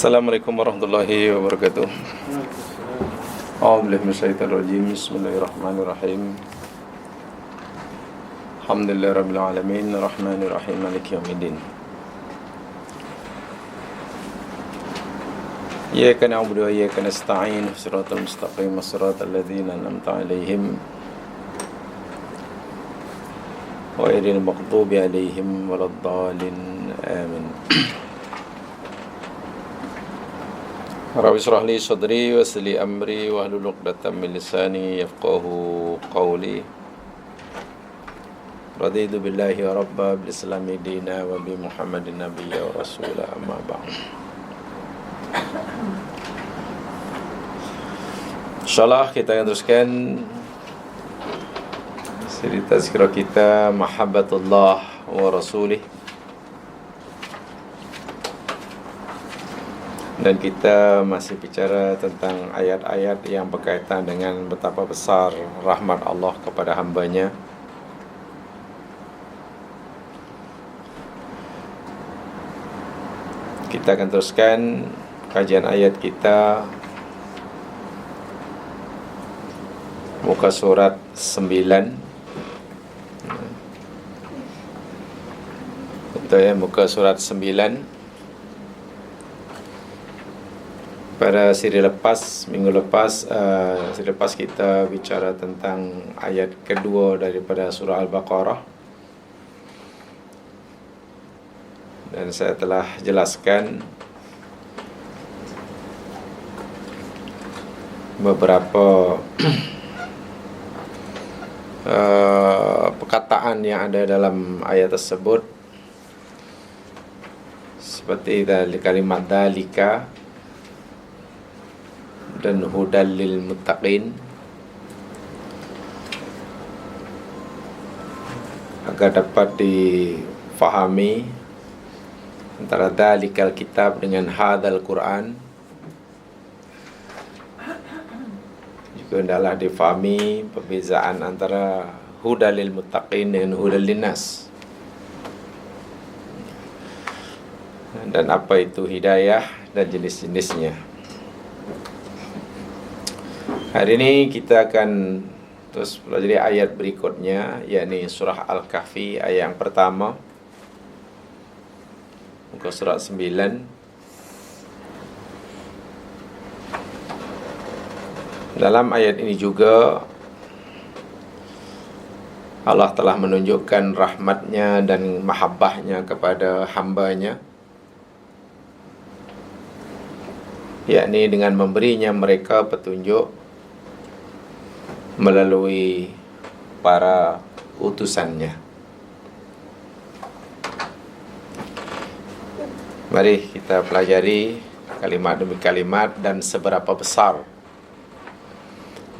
Assalamualaikum warahmatullahi wabarakatuh. A'udzu billahi minasyaitonir rajim. Bismillahirrahmanirrahim. Alhamdulillahirabbil alamin, arrahmanir rahim, maliki yaumiddin. Iyyaka na'budu wa iyyaka nasta'in, shiratal mustaqim, shiratal ladzina an'amta 'alaihim ghairil maghdubi 'alaihim waladdallin. Amin. Rabbi shrah li sadri wa yassir li amri wahlul 'uqdatam min lisani yafqahu qawli. Raditu billahi rabba bil islami dina wa bi Muhammadin nabiyya wa rasula, amma ba'd. Insyaallah kita akan teruskan siri tazkirah kita Mahabbatullah wa Rasulih. Dan kita masih bicara tentang ayat-ayat yang berkaitan dengan betapa besar rahmat Allah kepada hambanya. Kita akan teruskan kajian ayat kita muka surat 9. Betul ya, muka surat 9. Pada siri lepas, minggu lepas, kita bicara tentang ayat kedua daripada surah Al-Baqarah. Dan saya telah jelaskan beberapa perkataan yang ada dalam ayat tersebut, seperti kalimat dalika dan hudal lil muttaqin, agar dapat difahami antara dalikal kitab dengan hadal Quran. Juga adalah difahami perbezaan antara hudal lil muttaqin dengan hudal linnas, dan apa itu hidayah dan jenis-jenisnya. Hari ini kita akan terus pelajari ayat berikutnya, yakni surah Al-Kahfi, ayat yang pertama, muka surat 9. Dalam ayat ini juga Allah telah menunjukkan rahmatnya dan mahabbahnya kepada hambanya, yakni dengan memberinya mereka petunjuk melalui para utusannya. Mari kita pelajari kalimat demi kalimat dan seberapa besar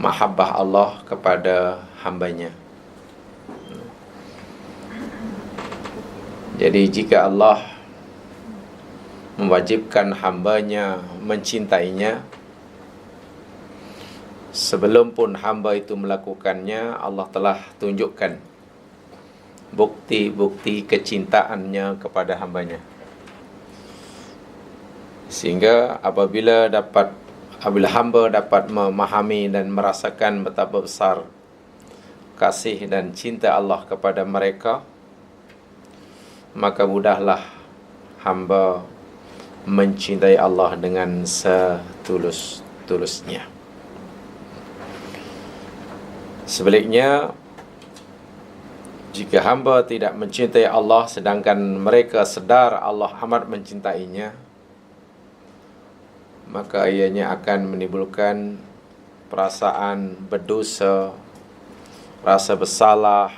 mahabbah Allah kepada hambanya. Jadi jika Allah mewajibkan hambanya mencintainya, sebelum pun hamba itu melakukannya, Allah telah tunjukkan bukti-bukti kecintaannya kepada hambanya. Sehingga apabila hamba dapat memahami dan merasakan betapa besar kasih dan cinta Allah kepada mereka, maka mudahlah hamba mencintai Allah dengan setulus-tulusnya. Sebaliknya, jika hamba tidak mencintai Allah sedangkan mereka sedar Allah amat mencintainya, maka ianya akan menimbulkan perasaan berdosa, rasa bersalah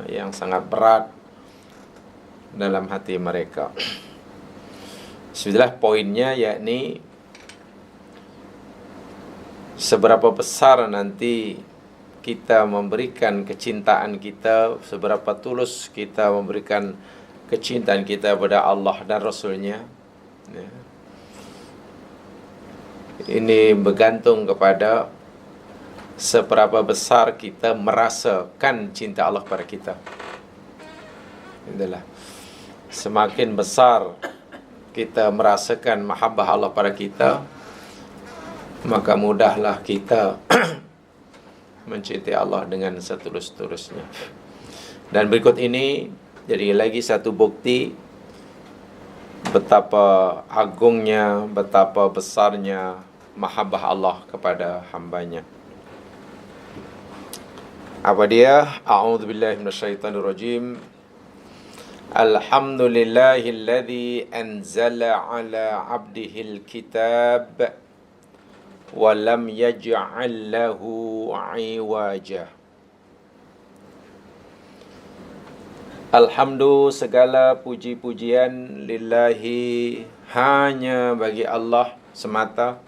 yang sangat berat dalam hati mereka. Sebenarnya poinnya, yakni seberapa besar nanti kita memberikan kecintaan kita, seberapa tulus kita memberikan kecintaan kita kepada Allah dan Rasulnya, ya. Ini bergantung kepada seberapa besar kita merasakan cinta Allah kepada kita. Itulah, semakin besar kita merasakan mahabbah Allah pada kita, maka mudahlah kita mencintai Allah dengan setulus-tulusnya. Dan berikut ini jadi lagi satu bukti betapa agungnya, betapa besarnya mahabbah Allah kepada hambanya. Apa dia? A'udzubillahi minasyaitonirrajim. Alhamdulillahilladzi anzala ala 'abdihil kitab wa lam yaj'al lahu 'iwaja. Alhamdulillah, segala puji-pujian lillahi, hanya bagi Allah semata.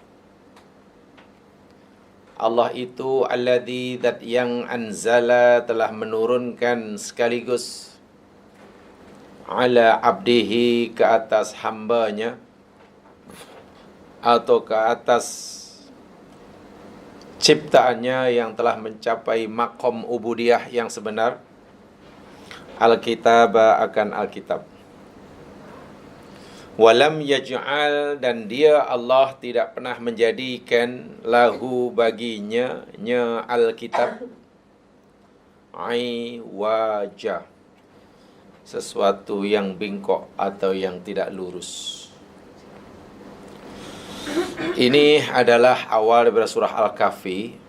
Allah itu alladzi, zat yang anzala, telah menurunkan sekaligus, ala abdihi, ke atas hambanya, atau ke atas ciptaannya yang telah mencapai maqam ubudiyah yang sebenar, Alkitab, akan Alkitab. Walam yaj'al, dan dia Allah tidak pernah menjadikan, lahu, baginya, nya Alkitab, wajah, sesuatu yang bengkok atau yang tidak lurus. Ini adalah awal daripada surah Al-Kahfi.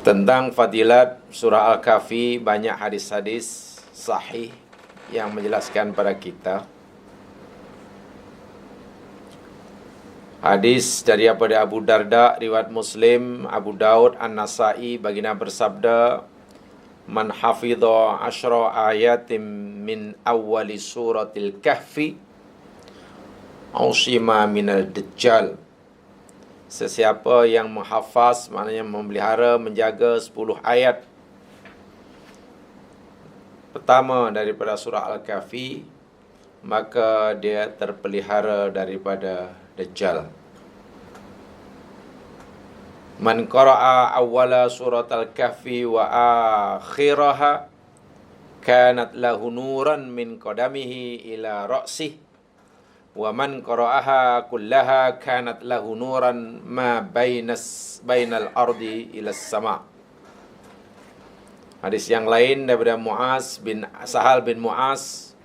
Tentang fadilat surah Al-Kahfi, banyak hadis-hadis sahih yang menjelaskan pada kita. Hadis daripada Abu Darda, riwayat Muslim, Abu Daud, An-Nasai, baginda bersabda, man hafidha 10 ayatim min awwali suratil Kahfi usima minal dajjal. Sesiapa yang menghafaz, maknanya memelihara, menjaga 10 ayat pertama daripada surah Al-Kahfi, maka dia terpelihara daripada Dajjal. Man qara'a awwala surat Al-Kahfi wa akhiraha kanat lahu nuran min qadamihi ila ra'sih, wa man qara'aha kullaha kanat lahu nuran ma bainal ardi ila sama. Hadis yang lain daripada Sahal bin Mu'az,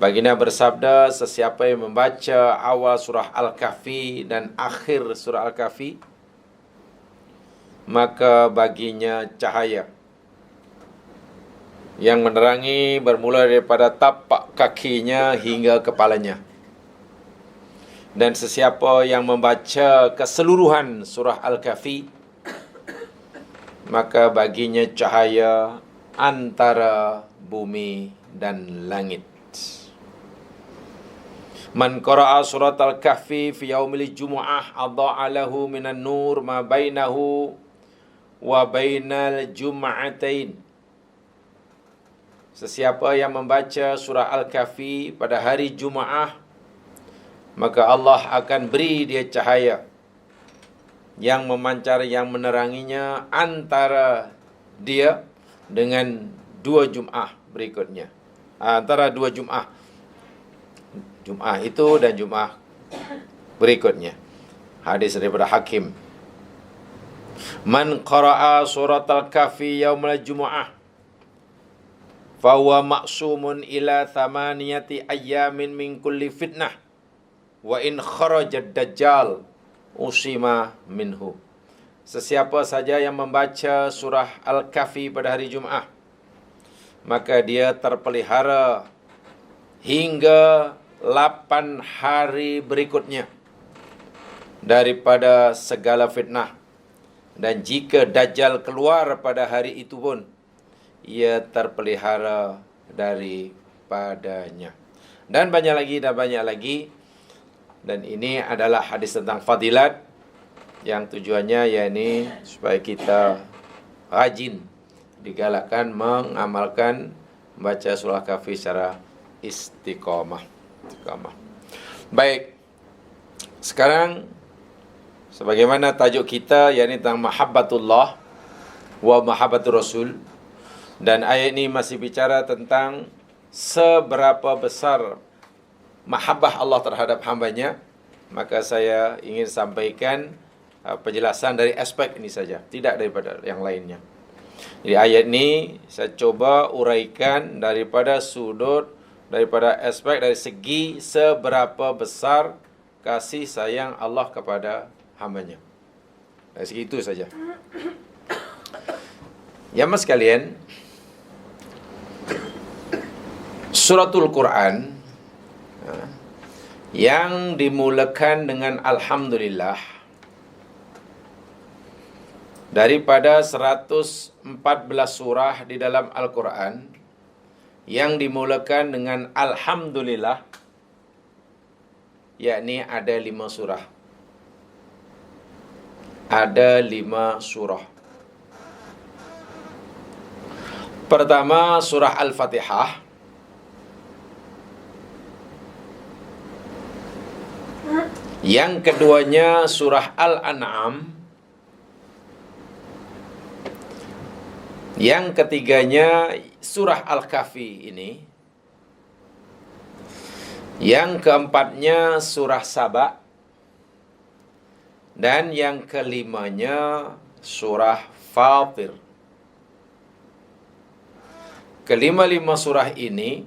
baginda bersabda, sesiapa yang membaca awal surah Al-Kahfi dan akhir surah Al-Kahfi, maka baginya cahaya yang menerangi bermula daripada tapak kakinya hingga kepalanya. Dan sesiapa yang membaca keseluruhan surah Al-Kahfi, maka baginya cahaya antara bumi dan langit. Man qara'a surat Al-Kahfi fi yaumil jumu'ah adha'a lahu minan nur ma bainahu wa bainal jum'atain. Sesiapa yang membaca surah Al-Kahfi pada hari Jumaat, maka Allah akan beri dia cahaya yang memancar, yang meneranginya antara dia dengan 2 Jumaat berikutnya. Antara 2 Jumaat. Jumaat itu dan Jumaat berikutnya. Hadis daripada Hakim. Man qara'a surat Al-Kahfi yaumul Jumu'ah fahuwa ma'sumun ila 8 ayyamin min kulli fitnah wa in kharaja dajjal usima minhu. Sesiapa saja yang membaca surah Al-Kahfi pada hari Jumaat, maka dia terpelihara hingga 8 hari berikutnya daripada segala fitnah. Dan jika Dajjal keluar pada hari itu pun, ia terpelihara daripadanya. Dan banyak lagi. Dan ini adalah hadis tentang fadilat, yang tujuannya yakni supaya kita rajin, digalakkan mengamalkan membaca surah Kahfi secara istiqamah. Baik. Sekarang sebagaimana tajuk kita, yakni tentang mahabbatullah wa mahabbatur rasul. Dan ayat ini masih bicara tentang seberapa besar mahabbah Allah terhadap hambanya, maka saya ingin sampaikan penjelasan dari aspek ini saja, tidak daripada yang lainnya. Jadi ayat ini saya coba uraikan daripada aspek dari segi seberapa besar kasih sayang Allah kepada hambanya. Dari segi itu saja. Ya mas sekalian, suratul Quran yang dimulakan dengan Alhamdulillah, daripada 114 surah di dalam Al-Quran yang dimulakan dengan Alhamdulillah, yakni ada 5 surah. Ada 5 surah. Pertama, surah Al-Fatihah. Yang keduanya, surah Al-An'am. Yang ketiganya, surah Al-Kahfi ini. Yang keempatnya, surah Saba. Dan yang kelimanya, surah Fatir. Kelima-lima surah ini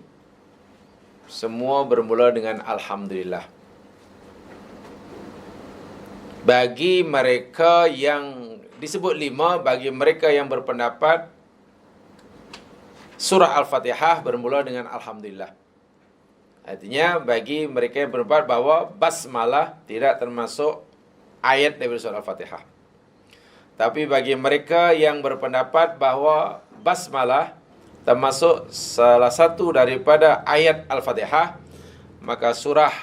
semua bermula dengan Alhamdulillah. Bagi mereka yang disebut 5, bagi mereka yang berpendapat surah Al-Fatihah bermula dengan Alhamdulillah. Artinya bagi mereka yang berpendapat bahawa basmalah tidak termasuk ayat dari surah Al-Fatihah. Tapi bagi mereka yang berpendapat bahawa basmalah termasuk salah satu daripada ayat Al-Fatihah, maka surah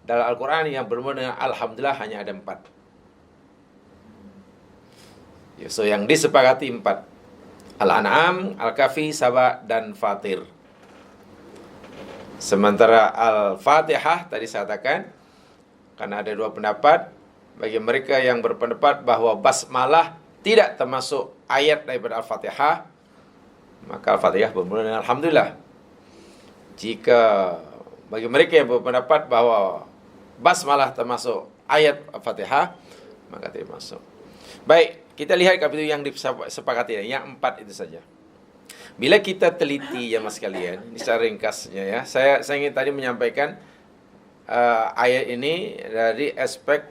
dalam Al-Quran yang bermula dengan Alhamdulillah hanya ada 4. So yang disepakati 4. Al-An'am, Al-Kahfi, Saba, dan Fatir. Sementara Al-Fatihah tadi saya katakan, karena ada 2 pendapat, bagi mereka yang berpendapat bahawa basmalah tidak termasuk ayat daripada Al-Fatihah, maka Al-Fatihah bermula dengan Alhamdulillah. Jika bagi mereka yang berpendapat bahawa basmalah termasuk ayat Al-Fatihah, maka tidak masuk. Baik, kita lihat kapitul yang disepakati, yang 4 itu saja. Bila kita teliti ya mas sekalian, ini secara ringkasnya ya, saya ingin tadi menyampaikan ayat ini dari aspek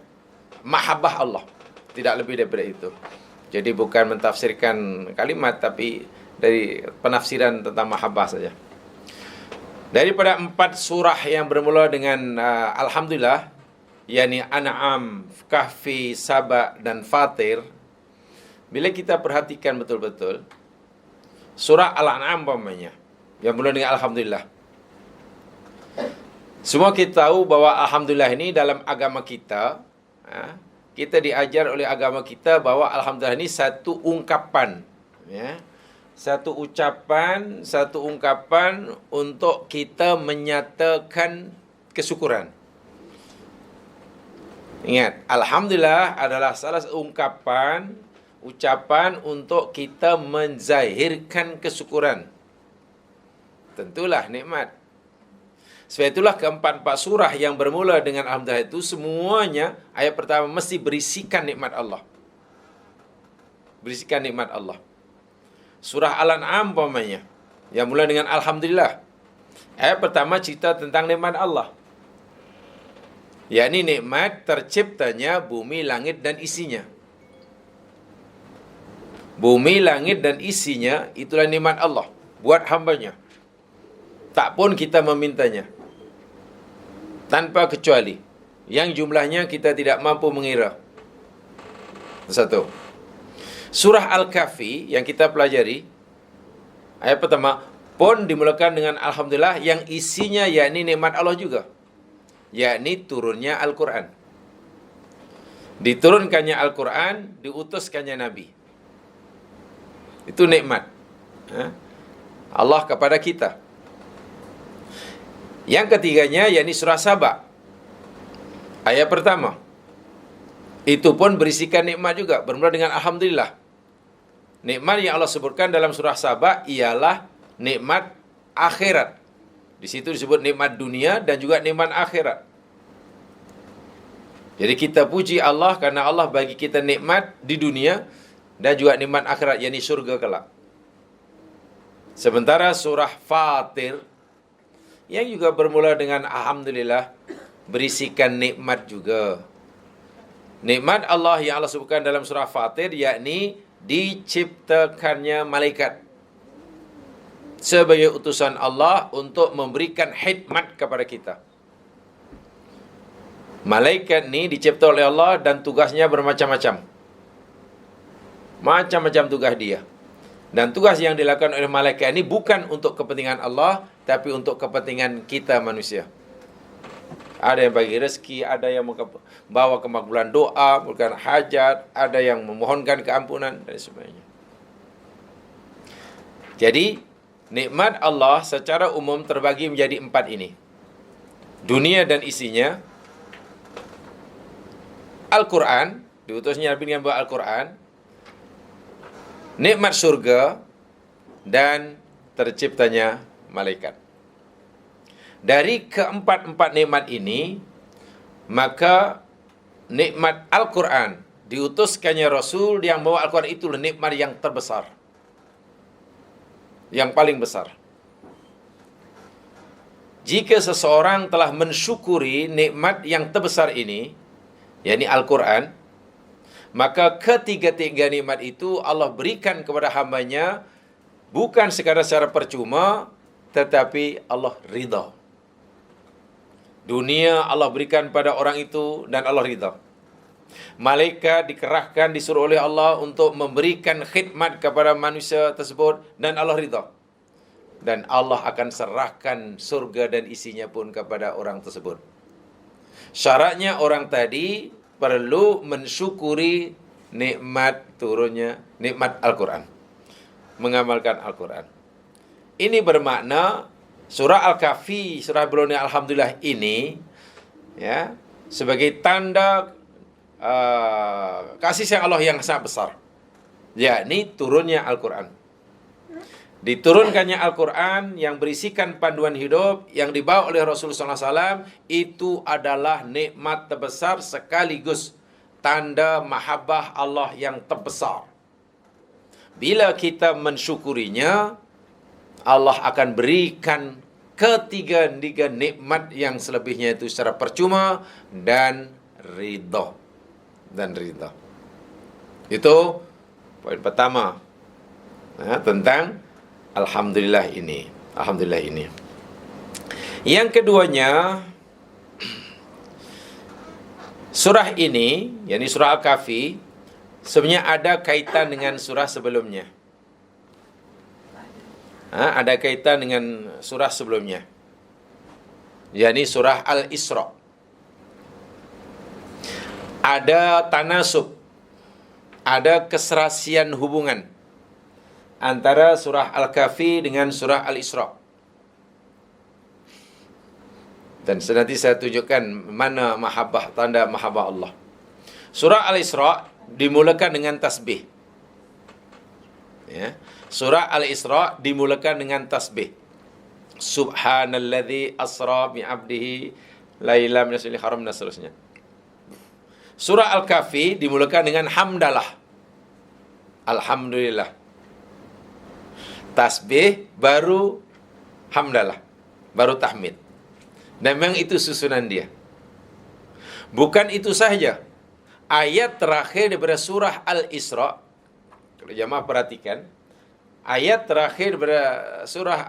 mahabbah Allah, tidak lebih daripada itu. Jadi bukan mentafsirkan kalimat, tapi dari penafsiran tentang mahabbah saja. Daripada 4 surah yang bermula dengan Alhamdulillah, yakni An'am, Kahfi, Saba, dan Fatir, bila kita perhatikan betul-betul, surah Al-An'am umpamanya, yang bermula dengan Alhamdulillah. Semua kita tahu bahawa Alhamdulillah ini dalam agama kita, kita diajar oleh agama kita bahawa Alhamdulillah ini satu ungkapan, ya, satu ucapan, satu ungkapan untuk kita menyatakan kesyukuran. Ingat, Alhamdulillah adalah salah satu ucapan untuk kita menzahirkan kesyukuran. Tentulah nikmat. Sebab itulah keempat surah yang bermula dengan Alhamdulillah itu semuanya ayat pertama mesti berisikan nikmat Allah. Berisikan nikmat Allah. Surah Al-An'am umpamanya yang mula dengan Alhamdulillah. Ayat pertama cerita tentang nikmat Allah, yakni nikmat terciptanya bumi, langit, dan isinya. Bumi, langit, dan isinya itulah nikmat Allah buat hambanya. Tak pun kita memintanya, tanpa kecuali yang jumlahnya kita tidak mampu mengira. Satu. Surah Al-Kahfi yang kita pelajari, ayat pertama pun dimulakan dengan Alhamdulillah, yang isinya yakni nikmat Allah juga, yakni turunnya Al-Quran. Diturunkannya Al-Quran, diutuskannya Nabi. Itu nikmat Allah kepada kita. Yang ketiganya yakni surah Saba, ayat pertama. Itu pun berisikan nikmat juga, bermula dengan Alhamdulillah. Nikmat yang Allah sebutkan dalam surah Saba ialah nikmat akhirat, Di situ disebut nikmat dunia dan juga nikmat akhirat. Jadi kita puji Allah karena Allah bagi kita nikmat di dunia dan juga nikmat akhirat, yakni syurga kelak. Sementara surah Fatir yang juga bermula dengan alhamdulillah berisikan nikmat juga. Nikmat Allah yang Allah sebutkan dalam surah Fatir yakni diciptakannya malaikat sebagai utusan Allah untuk memberikan khidmat kepada kita. Malaikat ni dicipta oleh Allah dan tugasnya bermacam-macam. Macam-macam tugas dia. Dan tugas yang dilakukan oleh malaikat ini bukan untuk kepentingan Allah, tapi untuk kepentingan kita manusia. Ada yang bagi rezeki, ada yang bawa kemakbulan doa, bukan hajat, ada yang memohonkan keampunan, dan sebagainya. Jadi, nikmat Allah secara umum terbagi menjadi 4 ini. Dunia dan isinya, Al-Quran, diutusnya Nabi dengan bawa Al-Quran, nikmat surga, dan terciptanya malaikat. Dari keempat-empat nikmat ini, maka nikmat Al-Quran, diutuskannya Rasul yang bawa Al-Quran, itulah nikmat yang terbesar, yang paling besar. Jika seseorang telah mensyukuri nikmat yang terbesar ini, yakni Al-Quran, maka ketiga-tiga nikmat itu Allah berikan kepada hambanya bukan sekadar secara percuma, tetapi Allah ridha. Dunia Allah berikan pada orang itu dan Allah ridha. Malaikat dikerahkan, disuruh oleh Allah untuk memberikan khidmat kepada manusia tersebut dan Allah ridha. Dan Allah akan serahkan surga dan isinya pun kepada orang tersebut. Syaratnya orang tadi perlu mensyukuri nikmat turunnya, nikmat Al-Quran. Mengamalkan Al-Quran. Ini bermakna surah Al-Kahfi, surah berikutnya Alhamdulillah ini, ya, sebagai tanda kasih sayang Allah yang sangat besar. Yakni turunnya Al-Quran. Diturunkannya Al-Quran yang berisikan panduan hidup yang dibawa oleh Rasulullah SAW, itu adalah nikmat terbesar sekaligus tanda mahabbah Allah yang terbesar. Bila kita mensyukurinya, Allah akan berikan ketiga-tiga nikmat yang selebihnya itu secara percuma dan ridha. Itu poin pertama, tentang Alhamdulillah ini. Alhamdulillah ini. Yang keduanya, surah ini, yakni surah Al-Kahfi, sebenarnya ada kaitan dengan surah sebelumnya. Ada kaitan dengan surah sebelumnya, yakni surah Al-Isra. Ada tanasub, ada keserasian hubungan antara surah Al-Kahfi dengan surah Al-Isra. Dan nanti saya tunjukkan mana mahabbah, tanda mahabbah Allah. Surah Al-Isra dimulakan dengan tasbih. Ya. Surah Al-Isra dimulakan dengan tasbih. Subhanalladzi asra bi'abdihi lailam minasyril haram dan seterusnya. Surah Al-Kahfi dimulakan dengan hamdalah. Alhamdulillah. Tasbih baru hamdalah, baru tahmid. Dan memang itu susunan dia. Bukan itu sahaja. Ayat terakhir daripada surah Al-Isra, kalau jemaah perhatikan, ayat terakhir daripada surah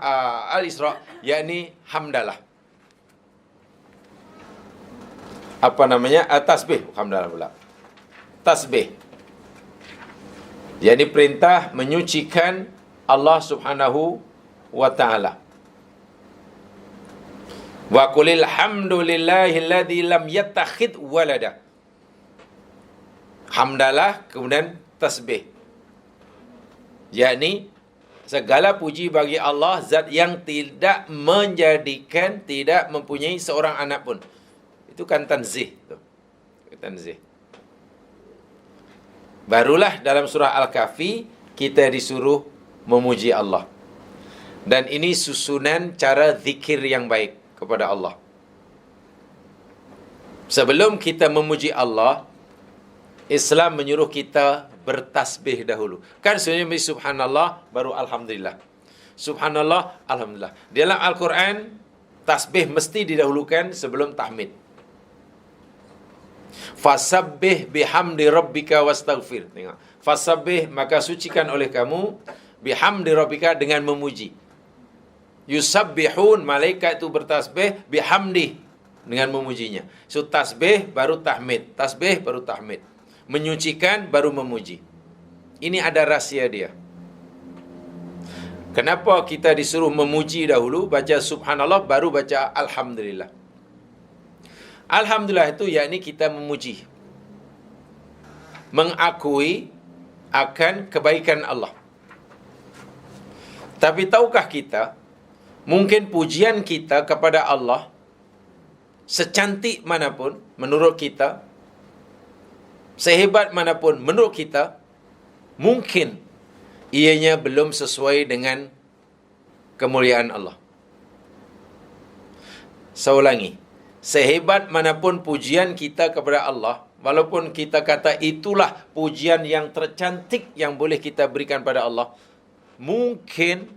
Al-Isra, yakni hamdalah. Apa namanya? Tasbih, hamdalah pula. Tasbih. Yakni perintah menyucikan Allah Subhanahu wa ta'ala. Wa qulil hamdulillahilladzi lam yattakhidh walada. Hamdalah, kemudian tasbih. Yakni segala puji bagi Allah, zat yang tidak menjadikan, tidak mempunyai seorang anak pun. Itu kan tanzih. Tanzih. Barulah dalam surah Al-Kahfi kita disuruh memuji Allah. Dan ini susunan cara zikir yang baik kepada Allah. Sebelum kita memuji Allah, Islam menyuruh kita bertasbih dahulu. Kan sebenarnya subhanallah baru alhamdulillah. Subhanallah, alhamdulillah. Dalam Al-Quran, tasbih mesti didahulukan sebelum tahmid. Fasabbih bihamdi rabbika wastaghfir. Tengok. Fasabbih, maka sucikan oleh kamu, bihamdi rabbika, dengan memuji. Yusabbihun, malaikat itu bertasbih, bihamdi, dengan memujinya. So, tasbih baru tahmid. Tasbih baru tahmid. Menyucikan baru memuji. Ini ada rahsia dia. Kenapa kita disuruh memuji dahulu, baca subhanallah, baru baca alhamdulillah. Alhamdulillah itu yakni kita memuji, mengakui akan kebaikan Allah. Tapi tahukah kita, mungkin pujian kita kepada Allah secantik manapun menurut kita, sehebat manapun menurut kita, mungkin ianya belum sesuai dengan kemuliaan Allah. Saya ulangi, sehebat manapun pujian kita kepada Allah, walaupun kita kata itulah pujian yang tercantik yang boleh kita berikan pada Allah, mungkin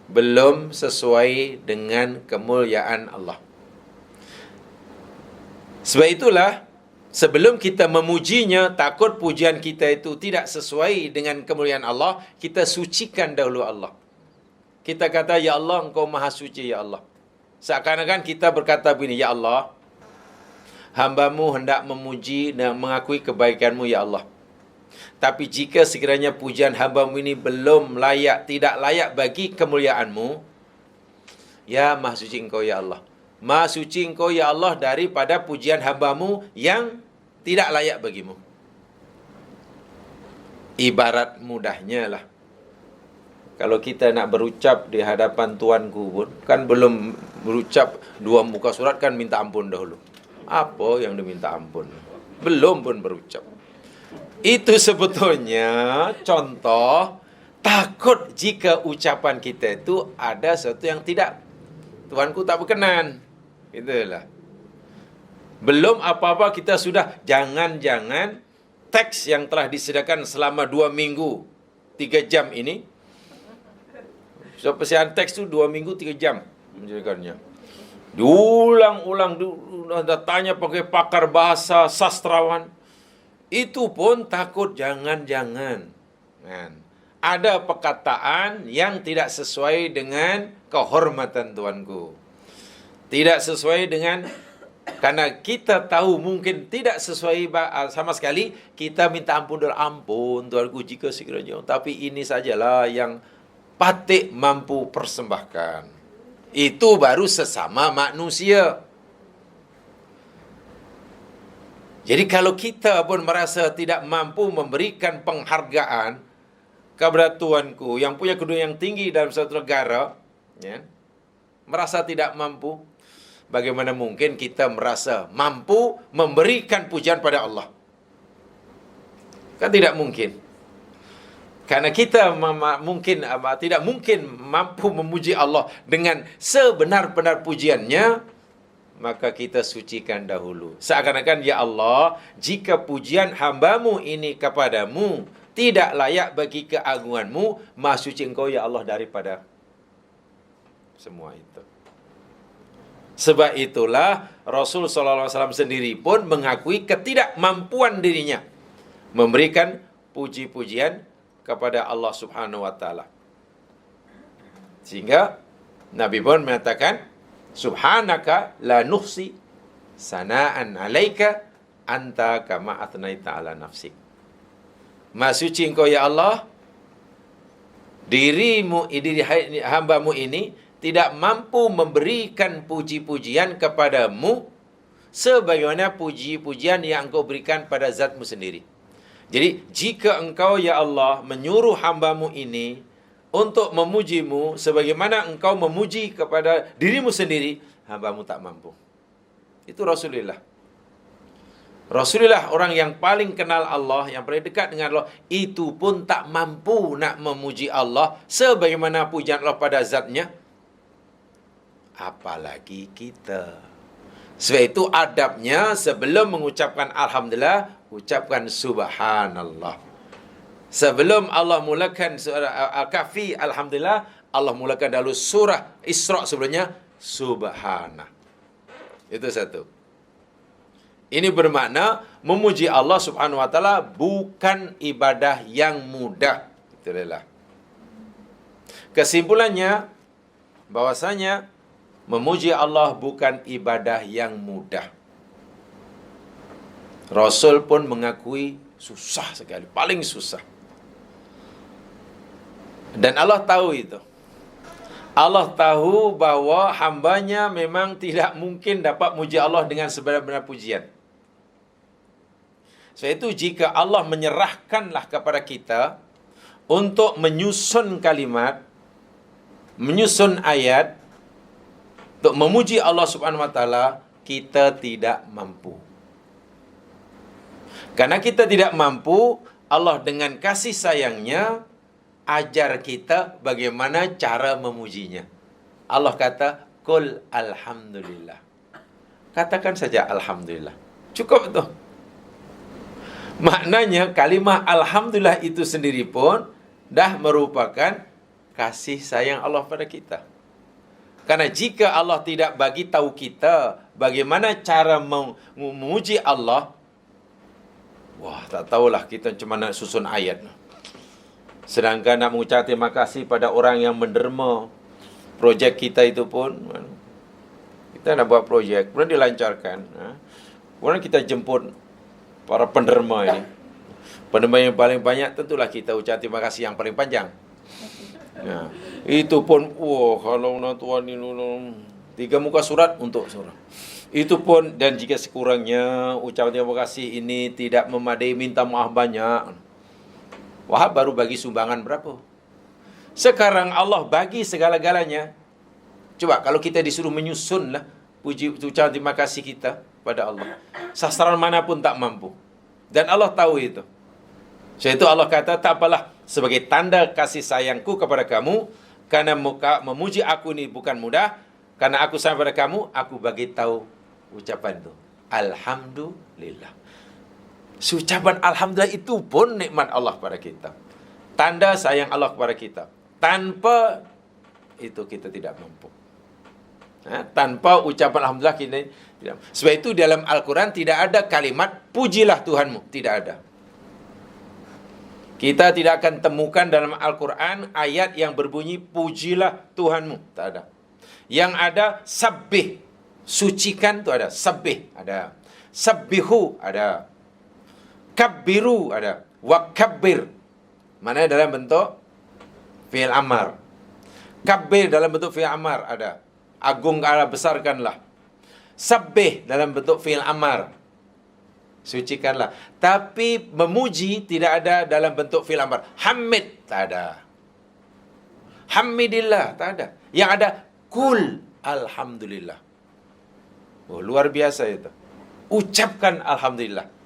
belum sesuai dengan kemuliaan Allah. Sebab itulah, sebelum kita memujinya, takut pujian kita itu tidak sesuai dengan kemuliaan Allah, kita sucikan dahulu Allah. Kita kata, Ya Allah, Engkau Maha Suci, Ya Allah. Seakan-akan kita berkata begini, Ya Allah, hamba-Mu hendak memuji dan mengakui kebaikan-Mu, Ya Allah. Tapi jika sekiranya pujian hamba-Mu ini belum layak, tidak layak bagi kemuliaan-Mu, Ya Maha Suci Engkau, Ya Allah. Maha suci Engkau, Ya Allah, daripada pujian hamba-Mu yang tidak layak bagimu. Ibarat mudahnya lah, kalau kita nak berucap di hadapan tuanku pun, kan belum berucap 2 muka surat, kan minta ampun dahulu. Apa yang diminta ampun? Belum pun berucap. Itu sebetulnya contoh takut jika ucapan kita itu ada sesuatu yang tidak, Tuanku tak berkenan. Itulah. Belum apa-apa kita sudah jangan-jangan teks yang telah disediakan selama 2 minggu 3 jam ini. So, persiapan teks tu 2 minggu 3 jam menjadikannya. Diulang-ulang, tanya pakai pakar bahasa, sastrawan. Itu pun takut jangan-jangan kan, ada perkataan yang tidak sesuai dengan kehormatan tuanku. Tidak sesuai dengan, karena kita tahu mungkin tidak sesuai sama sekali, kita minta ampun dulu. Ampun tuanku jika sekiranya, tapi ini sajalah yang patut mampu persembahkan. Itu baru sesama manusia. Jadi kalau kita pun merasa tidak mampu memberikan penghargaan kepada tuanku yang punya kedudukan yang tinggi dalam suatu negara, ya, merasa tidak mampu, bagaimana mungkin kita merasa mampu memberikan pujian pada Allah? Kan tidak mungkin. Karena kita tidak mungkin mampu memuji Allah dengan sebenar-benar pujiannya, maka kita sucikan dahulu. Seakan-akan, Ya Allah, jika pujian hamba-Mu ini kepadamu tidak layak bagi keagungan-Mu, Maha Suci Engkau, Ya Allah, daripada semua itu. Sebab itulah Rasul SAW sendiri pun mengakui ketidakmampuan dirinya memberikan puji-pujian kepada Allah Subhanahu wa taala. Sehingga Nabi pun mengatakan, Subhanaka la nuhsi sana'an 'alaika anta kama athnaita 'ala nafsik. Maha suci Engkau, Ya Allah, diri hamba-Mu ini tidak mampu memberikan puji-pujian kepadamu sebagaimana puji-pujian yang Engkau berikan pada zat-Mu sendiri. Jadi, jika Engkau, Ya Allah, menyuruh hamba-Mu ini untuk memuji-Mu sebagaimana Engkau memuji kepada diri-Mu sendiri, hamba-Mu tak mampu. Itu Rasulullah. Rasulullah orang yang paling kenal Allah, yang paling dekat dengan Allah, itu pun tak mampu nak memuji Allah sebagaimana pujian Allah pada zatnya. Apalagi kita. Sebab itu adabnya sebelum mengucapkan Alhamdulillah, ucapkan Subhanallah. Sebelum Allah mulakan surah Al-Kahfi, Alhamdulillah, Allah mulakan dahulu surah Isra sebelumnya, Subhanah. Itu satu. Ini bermakna memuji Allah Subhanahu wa taala bukan ibadah yang mudah. Itulah. Kesimpulannya bahwasanya memuji Allah bukan ibadah yang mudah. Rasul pun mengakui susah sekali, paling susah. Dan Allah tahu itu. Allah tahu bahwa hambanya memang tidak mungkin dapat muji Allah dengan sebenar-benar pujian. Sebab itu jika Allah menyerahkanlah kepada kita untuk menyusun kalimat, menyusun ayat, untuk memuji Allah Subhanahu wa taala, kita tidak mampu. Karena kita tidak mampu, Allah dengan kasih sayangnya ajar kita bagaimana cara memujinya. Allah kata, "Qul alhamdulillah." Katakan saja alhamdulillah. Cukup itu. Maknanya kalimah alhamdulillah itu sendiri pun dah merupakan kasih sayang Allah pada kita. Karena jika Allah tidak bagi tahu kita bagaimana cara memuji Allah, wah, tak tahulah kita cuma nak susun ayat. Sedangkan nak mengucap terima kasih pada orang yang menderma projek kita itu pun, kita nak buat projek, kemudian dilancarkan. Kemudian kita jemput para penderma ini. Penderma yang paling banyak tentulah kita ucap terima kasih yang paling panjang. Ya, itu pun, kalau nak tuan ini 3 muka surat untuk surah. Itu pun, dan jika sekurangnya ucapan terima kasih ini tidak memadai, minta maaf banyak. Wahab baru bagi sumbangan berapa? Sekarang Allah bagi segala-galanya. Coba kalau kita disuruh menyusunlah puji ucapan terima kasih kita pada Allah, sasaran manapun tak mampu. Dan Allah tahu itu. Sebab itu Allah kata, tak apalah, sebagai tanda kasih sayangku kepada kamu, karena memuji aku ini bukan mudah, karena aku sayang pada kamu, aku bagi tahu ucapan itu. Alhamdulillah. Ucapan Alhamdulillah itu pun nikmat Allah pada kita. Tanda sayang Allah kepada kita. Tanpa itu kita tidak mampu. Tanpa ucapan Alhamdulillah kita tidak. Sebab itu dalam Al-Quran tidak ada kalimat pujilah Tuhanmu. Tidak ada. Kita tidak akan temukan dalam Al-Quran ayat yang berbunyi pujilah Tuhanmu. Tak ada. Yang ada sabbih. Sucikan itu ada. Sabbih ada. Sabbihu ada. Kabbiru ada. Wa kabbir. Mana dalam bentuk fi'il amar. Kabbir dalam bentuk fi'il amar ada. Agung Allah, besarkanlah. Sabbih dalam bentuk fi'il amar. Sucikanlah. Tapi memuji tidak ada dalam bentuk fi'il amar. Hamid tak ada. Hamidillah tak ada. Yang ada kul alhamdulillah. Oh, luar biasa itu. Ucapkan alhamdulillah.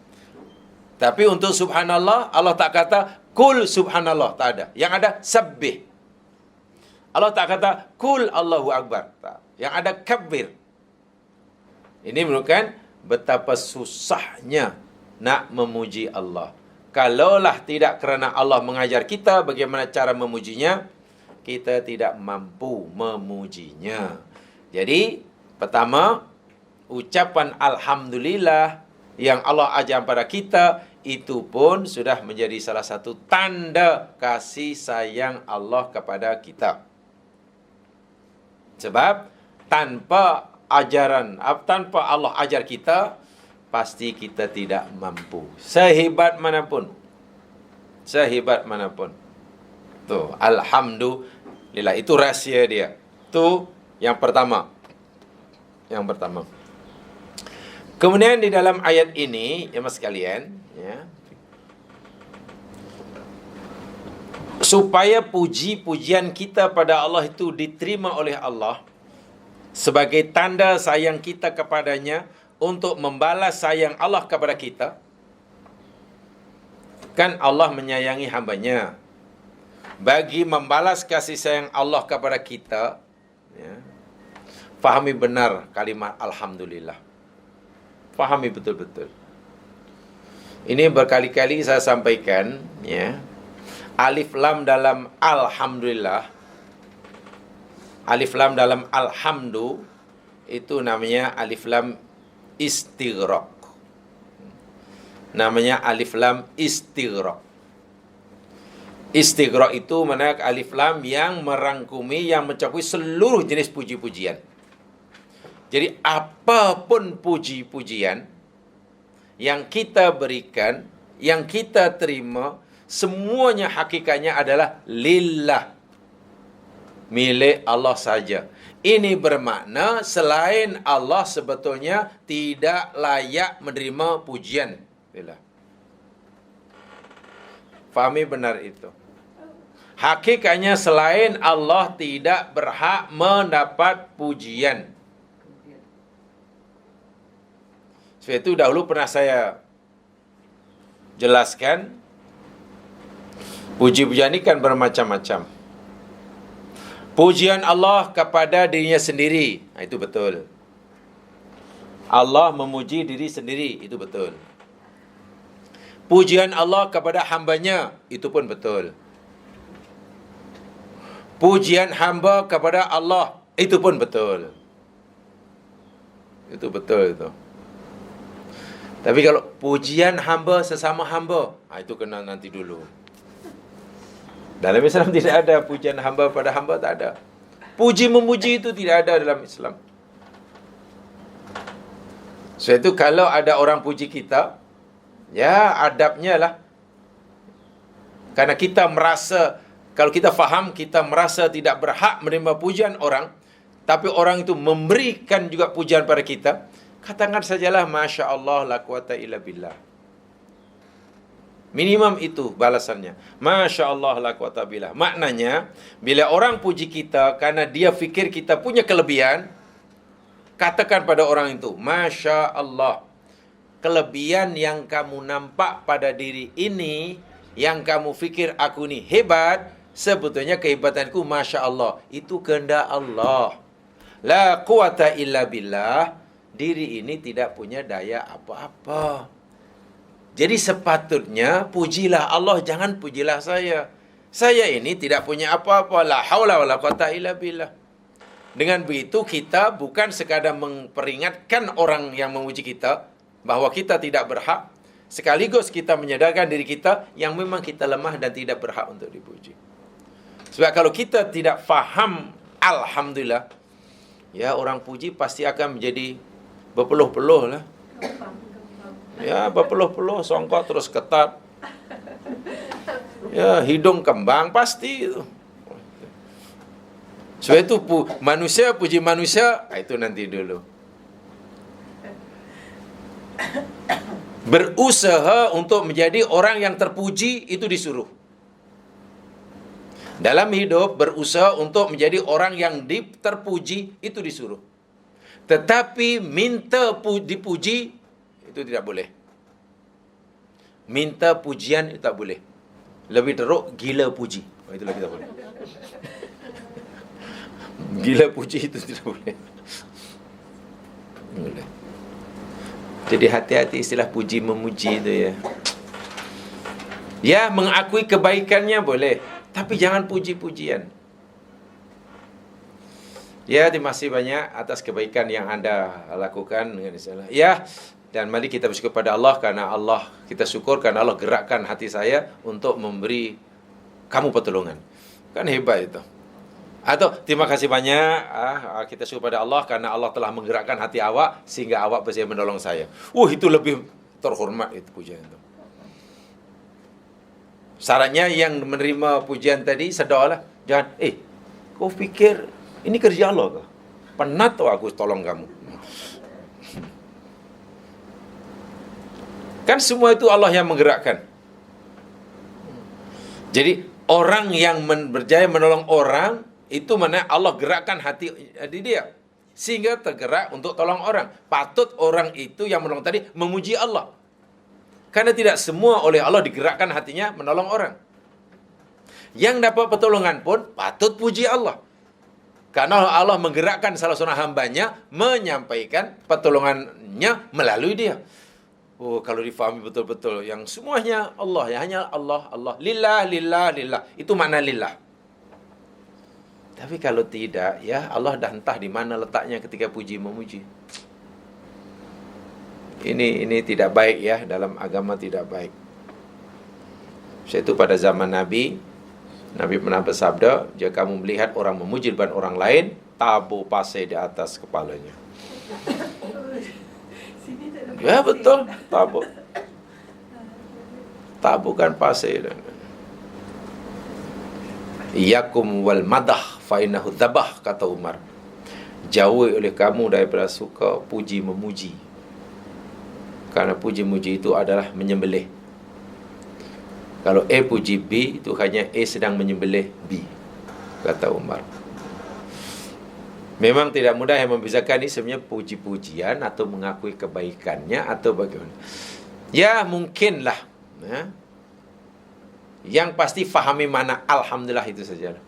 Tapi untuk subhanallah, Allah tak kata kul subhanallah, tak ada. Yang ada sabbih. Allah tak kata kul Allahu akbar, tak. Yang ada kabbir. Ini menunjukkan betapa susahnya nak memuji Allah. Kalaulah tidak kerana Allah mengajar kita bagaimana cara memujinya, kita tidak mampu memujinya. Jadi, pertama, ucapan alhamdulillah yang Allah ajar pada kita, itu pun sudah menjadi salah satu tanda kasih sayang Allah kepada kita. Sebab tanpa Allah ajar kita, pasti kita tidak mampu. Sehebat manapun. Sehebat manapun. Tuh, alhamdulillah. Itu rahsia dia. Itu yang pertama. Yang pertama. Kemudian di dalam ayat ini, ya mas sekalian, ya, supaya puji-pujian kita pada Allah itu diterima oleh Allah sebagai tanda sayang kita kepadanya, untuk membalas sayang Allah kepada kita, kan Allah menyayangi hambanya. Bagi membalas kasih sayang Allah kepada kita, ya, fahami benar kalimat Alhamdulillah. Fahami betul-betul. Ini berkali-kali saya sampaikan, ya. Alif lam dalam Alhamdulillah, alif lam dalam Alhamdu, itu namanya alif lam istighraq. Namanya alif lam istighraq. Istighraq itu mana alif lam yang merangkumi, yang mencakupi seluruh jenis puji-pujian. Jadi apapun puji-pujian yang kita berikan, yang kita terima, semuanya hakikatnya adalah lillah, milik Allah saja. Ini bermakna selain Allah sebetulnya tidak layak menerima pujian. Lillah. Fahami benar itu. Hakikatnya selain Allah tidak berhak mendapat pujian. Sebab itu dahulu pernah saya jelaskan, puji-pujian ini kan bermacam-macam. Pujian Allah kepada dirinya sendiri, itu betul. Allah memuji diri sendiri, itu betul. Pujian Allah kepada hambanya, itu pun betul. Pujian hamba kepada Allah, itu pun betul. Itu betul itu. Tapi kalau pujian hamba sesama hamba, itu kena nanti dulu. Dalam Islam tidak ada pujian hamba pada hamba, tak ada. Puji memuji itu tidak ada dalam Islam. Sebab itu kalau ada orang puji kita, ya adabnya lah. Karena kita merasa, kalau kita faham, kita merasa tidak berhak menerima pujian orang, tapi orang itu memberikan juga pujian pada kita, katakan sajalah Masya Allah la quwata illa billah. Minimum itu balasannya. Masya Allah la quwata billah. Maknanya, bila orang puji kita karena dia fikir kita punya kelebihan, katakan pada orang itu, Masya Allah, kelebihan yang kamu nampak pada diri ini, yang kamu fikir aku ni hebat, sebetulnya kehebatanku Masya Allah, itu kehendak Allah. La quwata illa billah. Diri ini tidak punya daya apa-apa. Jadi sepatutnya pujilah Allah, jangan pujilah saya. Saya ini tidak punya apa-apa. La haula wala quwata illa billah. Dengan begitu kita bukan sekadar memperingatkan orang yang memuji kita bahawa kita tidak berhak, sekaligus kita menyadarkan diri kita yang memang kita lemah dan tidak berhak untuk dipuji. Sebab kalau kita tidak faham Alhamdulillah, ya orang puji pasti akan menjadi berpeluh-peluh lah. Ya, berpeluh-peluh, songkok terus ketat. Ya, hidung kembang pasti itu. Sebab itu manusia puji manusia, itu nanti dulu. Berusaha untuk menjadi orang yang terpuji, itu disuruh. Dalam hidup, berusaha untuk menjadi orang yang terpuji, itu disuruh. Tetapi minta dipuji, itu tidak boleh. Minta pujian, itu tak boleh. Lebih teruk, gila puji. Itu lagi tak boleh. Gila puji itu tidak boleh. Boleh. Jadi hati-hati istilah puji memuji itu ya. Ya, mengakui kebaikannya boleh, tapi jangan puji-pujian. Ya, terima kasih banyak atas kebaikan yang Anda lakukan dengan Islam. Ya, dan mari kita bersyukur pada Allah, karena Allah, kita syukur karena Allah gerakkan hati saya untuk memberi kamu pertolongan. Kan hebat itu. Atau terima kasih banyak, kita syukur pada Allah karena Allah telah menggerakkan hati awak sehingga awak bersedia menolong saya. Itu lebih terhormat itu pujian itu. Syaratnya yang menerima pujian tadi sedarlah. Jangan, kau fikir ini kerja Allah ke? Penat tu aku tolong kamu. Kan semua itu Allah yang menggerakkan. Jadi orang yang berjaya menolong orang, itu mana Allah gerakkan hati dia. sehingga tergerak untuk tolong orang. Patut orang itu yang menolong tadi memuji Allah. Karena tidak semua oleh Allah digerakkan hatinya menolong orang. Yang dapat pertolongan pun patut puji Allah. Karena Allah menggerakkan salah seorang hambanya menyampaikan pertolongannya melalui dia. Oh, kalau difahami betul-betul yang semuanya Allah, ya hanya Allah, Allah, lillah, lillah, lillah. Itu makna lillah. Tapi kalau tidak, ya Allah dah entah di mana letaknya ketika puji memuji. Ini tidak baik ya, dalam agama tidak baik. Itu pada zaman Nabi pernah bersabda, jika kamu melihat orang memuji depan orang lain, tabur pasir di atas kepalanya. Ya betul, taburkan pasir. Iyakum wal madah fa innahu dzabah, kata Umar. Jauhi oleh kamu daripada suka puji memuji. Karena puji memuji itu adalah menyembelih. Kalau A puji B, itu hanya A sedang menyembelih B, kata Umar. Memang tidak mudah yang membezakan ini sebenarnya puji-pujian atau mengakui kebaikannya atau bagaimana. Ya mungkinlah ya. Yang pasti fahami mana alhamdulillah itu saja.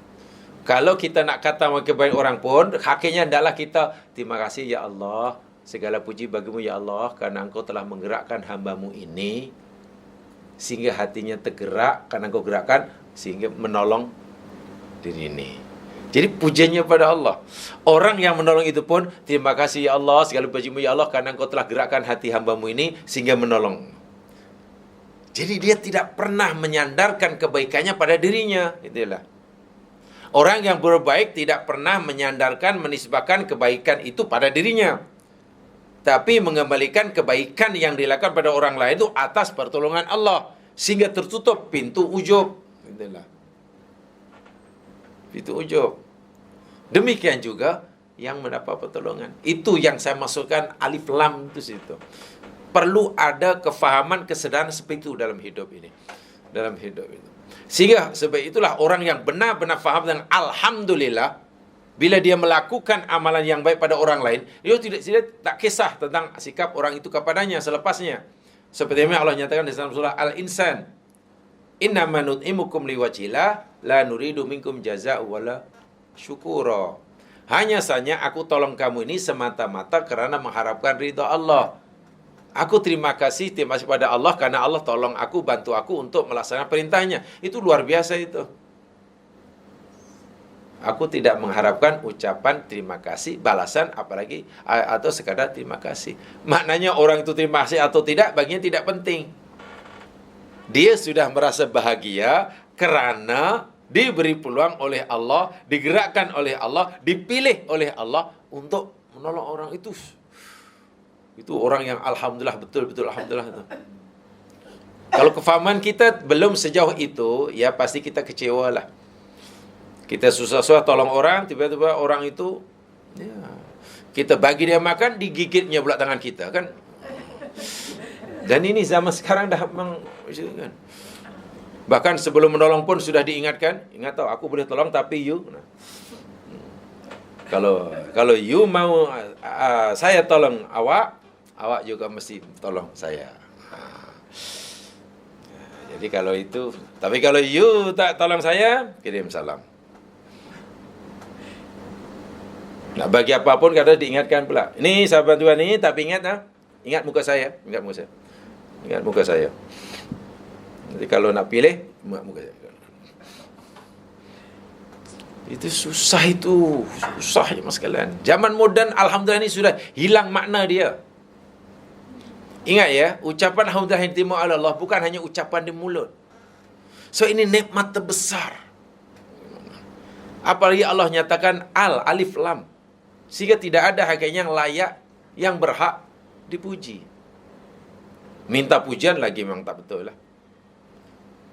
Kalau kita nak kata kebaikan orang pun, hakikatnya adalah kita terima kasih ya Allah, segala puji bagimu ya Allah, karena engkau telah menggerakkan hambamu ini sehingga hatinya tergerak, karena engkau gerakkan sehingga menolong diri ini. Jadi pujiannya pada Allah. Orang yang menolong itu pun terima kasih ya Allah, segala pujimu ya Allah, karena engkau telah gerakkan hati hambamu ini sehingga menolong. Jadi dia tidak pernah menyandarkan kebaikannya pada dirinya. Itulah. Orang yang berbaik tidak pernah menyandarkan, menisbahkan kebaikan itu pada dirinya. Tapi mengembalikan kebaikan yang dilakukan pada orang lain itu atas pertolongan Allah. Sehingga tertutup pintu ujub. Itulah. Pintu ujub. Demikian juga yang mendapat pertolongan. Itu yang saya masukkan alif lam itu situ. Perlu ada kefahaman, kesedaran seperti itu dalam hidup ini. Dalam hidup itu. Sehingga sebab itulah orang yang benar-benar faham dengan alhamdulillah, bila dia melakukan amalan yang baik pada orang lain, dia tak kisah tentang sikap orang itu kepadanya selepasnya. Seperti yang Allah nyatakan di dalam surah Al-Insan. Innama nut'imukum liwajhillah la nuridu minkum jazaa'u wala syukura. Hanya saja aku tolong kamu ini semata-mata kerana mengharapkan ridha Allah. Aku terima kasih pada Allah karena Allah tolong aku, bantu aku untuk melaksanakan perintahnya. Itu luar biasa itu. Aku tidak mengharapkan ucapan terima kasih, balasan apalagi atau sekadar terima kasih. Maknanya orang itu terima kasih atau tidak baginya tidak penting. Dia sudah merasa bahagia kerana diberi peluang oleh Allah, digerakkan oleh Allah, dipilih oleh Allah untuk menolong orang itu. Itu orang yang alhamdulillah, betul-betul alhamdulillah itu. Kalau kefahaman kita belum sejauh itu, ya pasti kita kecewa lah. Kita susah-susah tolong orang, tiba-tiba orang itu, ya, kita bagi dia makan, digigitnya pula tangan kita, kan? Dan ini zaman sekarang dah memang, kan? Bahkan sebelum menolong pun sudah diingatkan, ingat tahu, aku boleh tolong tapi you. Nah. Kalau you mau saya tolong awak juga mesti tolong saya. Jadi kalau itu, tapi kalau you tak tolong saya, kirim salam. Nah, bagi apapun kadang diingatkan pula. Ini sahabat Tuhan ini, tapi ingat muka saya, ingat muka saya. Jadi kalau nak pilih, muka saya. Itu susah ya mas sekalian. Zaman moden alhamdulillah ini sudah hilang makna dia. Ingat ya, ucapan alhamdulillah yang diterima oleh Allah bukan hanya ucapan di mulut. So ini nikmat terbesar. Apalagi Allah nyatakan alif lam. Sehingga tidak ada hakikatnya yang layak, yang berhak dipuji. Minta pujian lagi memang tak betul lah.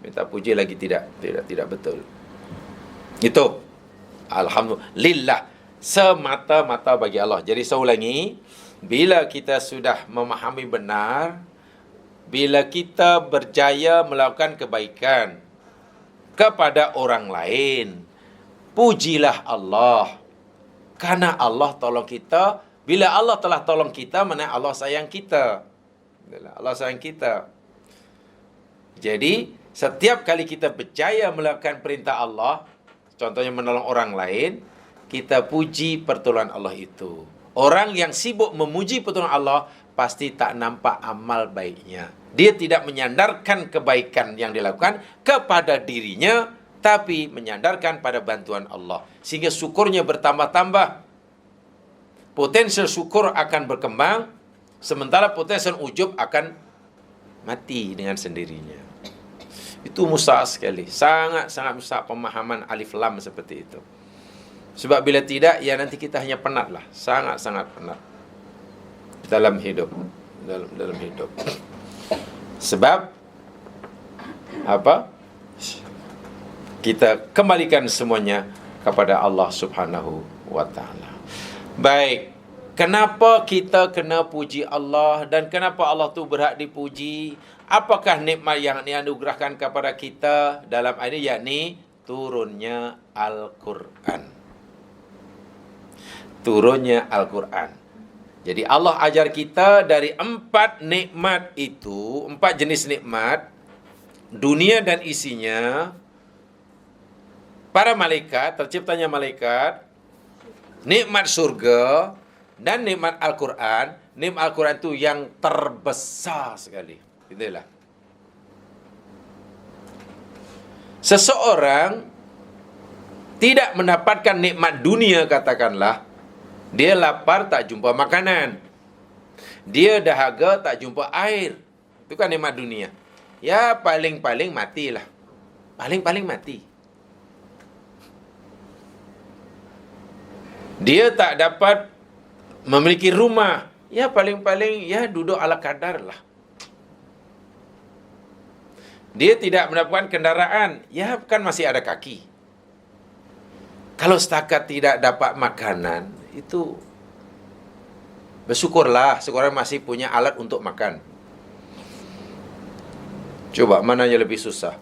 Minta puji lagi tidak betul. Itu alhamdulillah semata-mata bagi Allah. Jadi saya ulangi, bila kita sudah memahami benar, bila kita berjaya melakukan kebaikan kepada orang lain, pujilah Allah. Karena Allah tolong kita. Bila Allah telah tolong kita, mana Allah sayang kita. Allah sayang kita. Jadi, setiap kali kita percaya melakukan perintah Allah, contohnya menolong orang lain, kita puji pertolongan Allah itu. Orang yang sibuk memuji pertolongan Allah, pasti tak nampak amal baiknya. Dia tidak menyandarkan kebaikan yang dilakukan kepada dirinya, tapi menyandarkan pada bantuan Allah. Sehingga syukurnya bertambah-tambah. Potensial syukur akan berkembang, sementara potensial ujub akan mati dengan sendirinya. Itu mustahil sekali. Sangat-sangat mustahil pemahaman alif lam seperti itu. Sebab bila tidak, ya nanti kita hanya penat lah. Sangat-sangat penat. Dalam hidup. Dalam hidup. Sebab, apa? Kita kembalikan semuanya kepada Allah Subhanahu wa ta'ala. Baik, kenapa kita kena puji Allah dan kenapa Allah tu berhak dipuji? Apakah nikmat yang dianugerahkan kepada kita dalam ayat ini, yakni turunnya Al-Quran. Turunnya Al-Quran. Jadi Allah ajar kita dari 4 nikmat itu, 4 jenis nikmat, dunia dan isinya, para malaikat, terciptanya malaikat, nikmat surga dan nikmat Al-Quran. Nikmat Al-Quran itu yang terbesar sekali. Itulah. Seseorang tidak mendapatkan nikmat dunia, katakanlah, dia lapar tak jumpa makanan, dia dahaga tak jumpa air. Itu kan nikmat dunia. Ya paling-paling matilah. Paling-paling mati. Dia tak dapat memiliki rumah. Ya paling-paling ya duduk ala kadar lah. Dia tidak mendapatkan kendaraan. Ya kan masih ada kaki. Kalau setakat tidak dapat makanan, itu bersyukurlah. Seorang masih punya alat untuk makan. Coba mana yang lebih susah?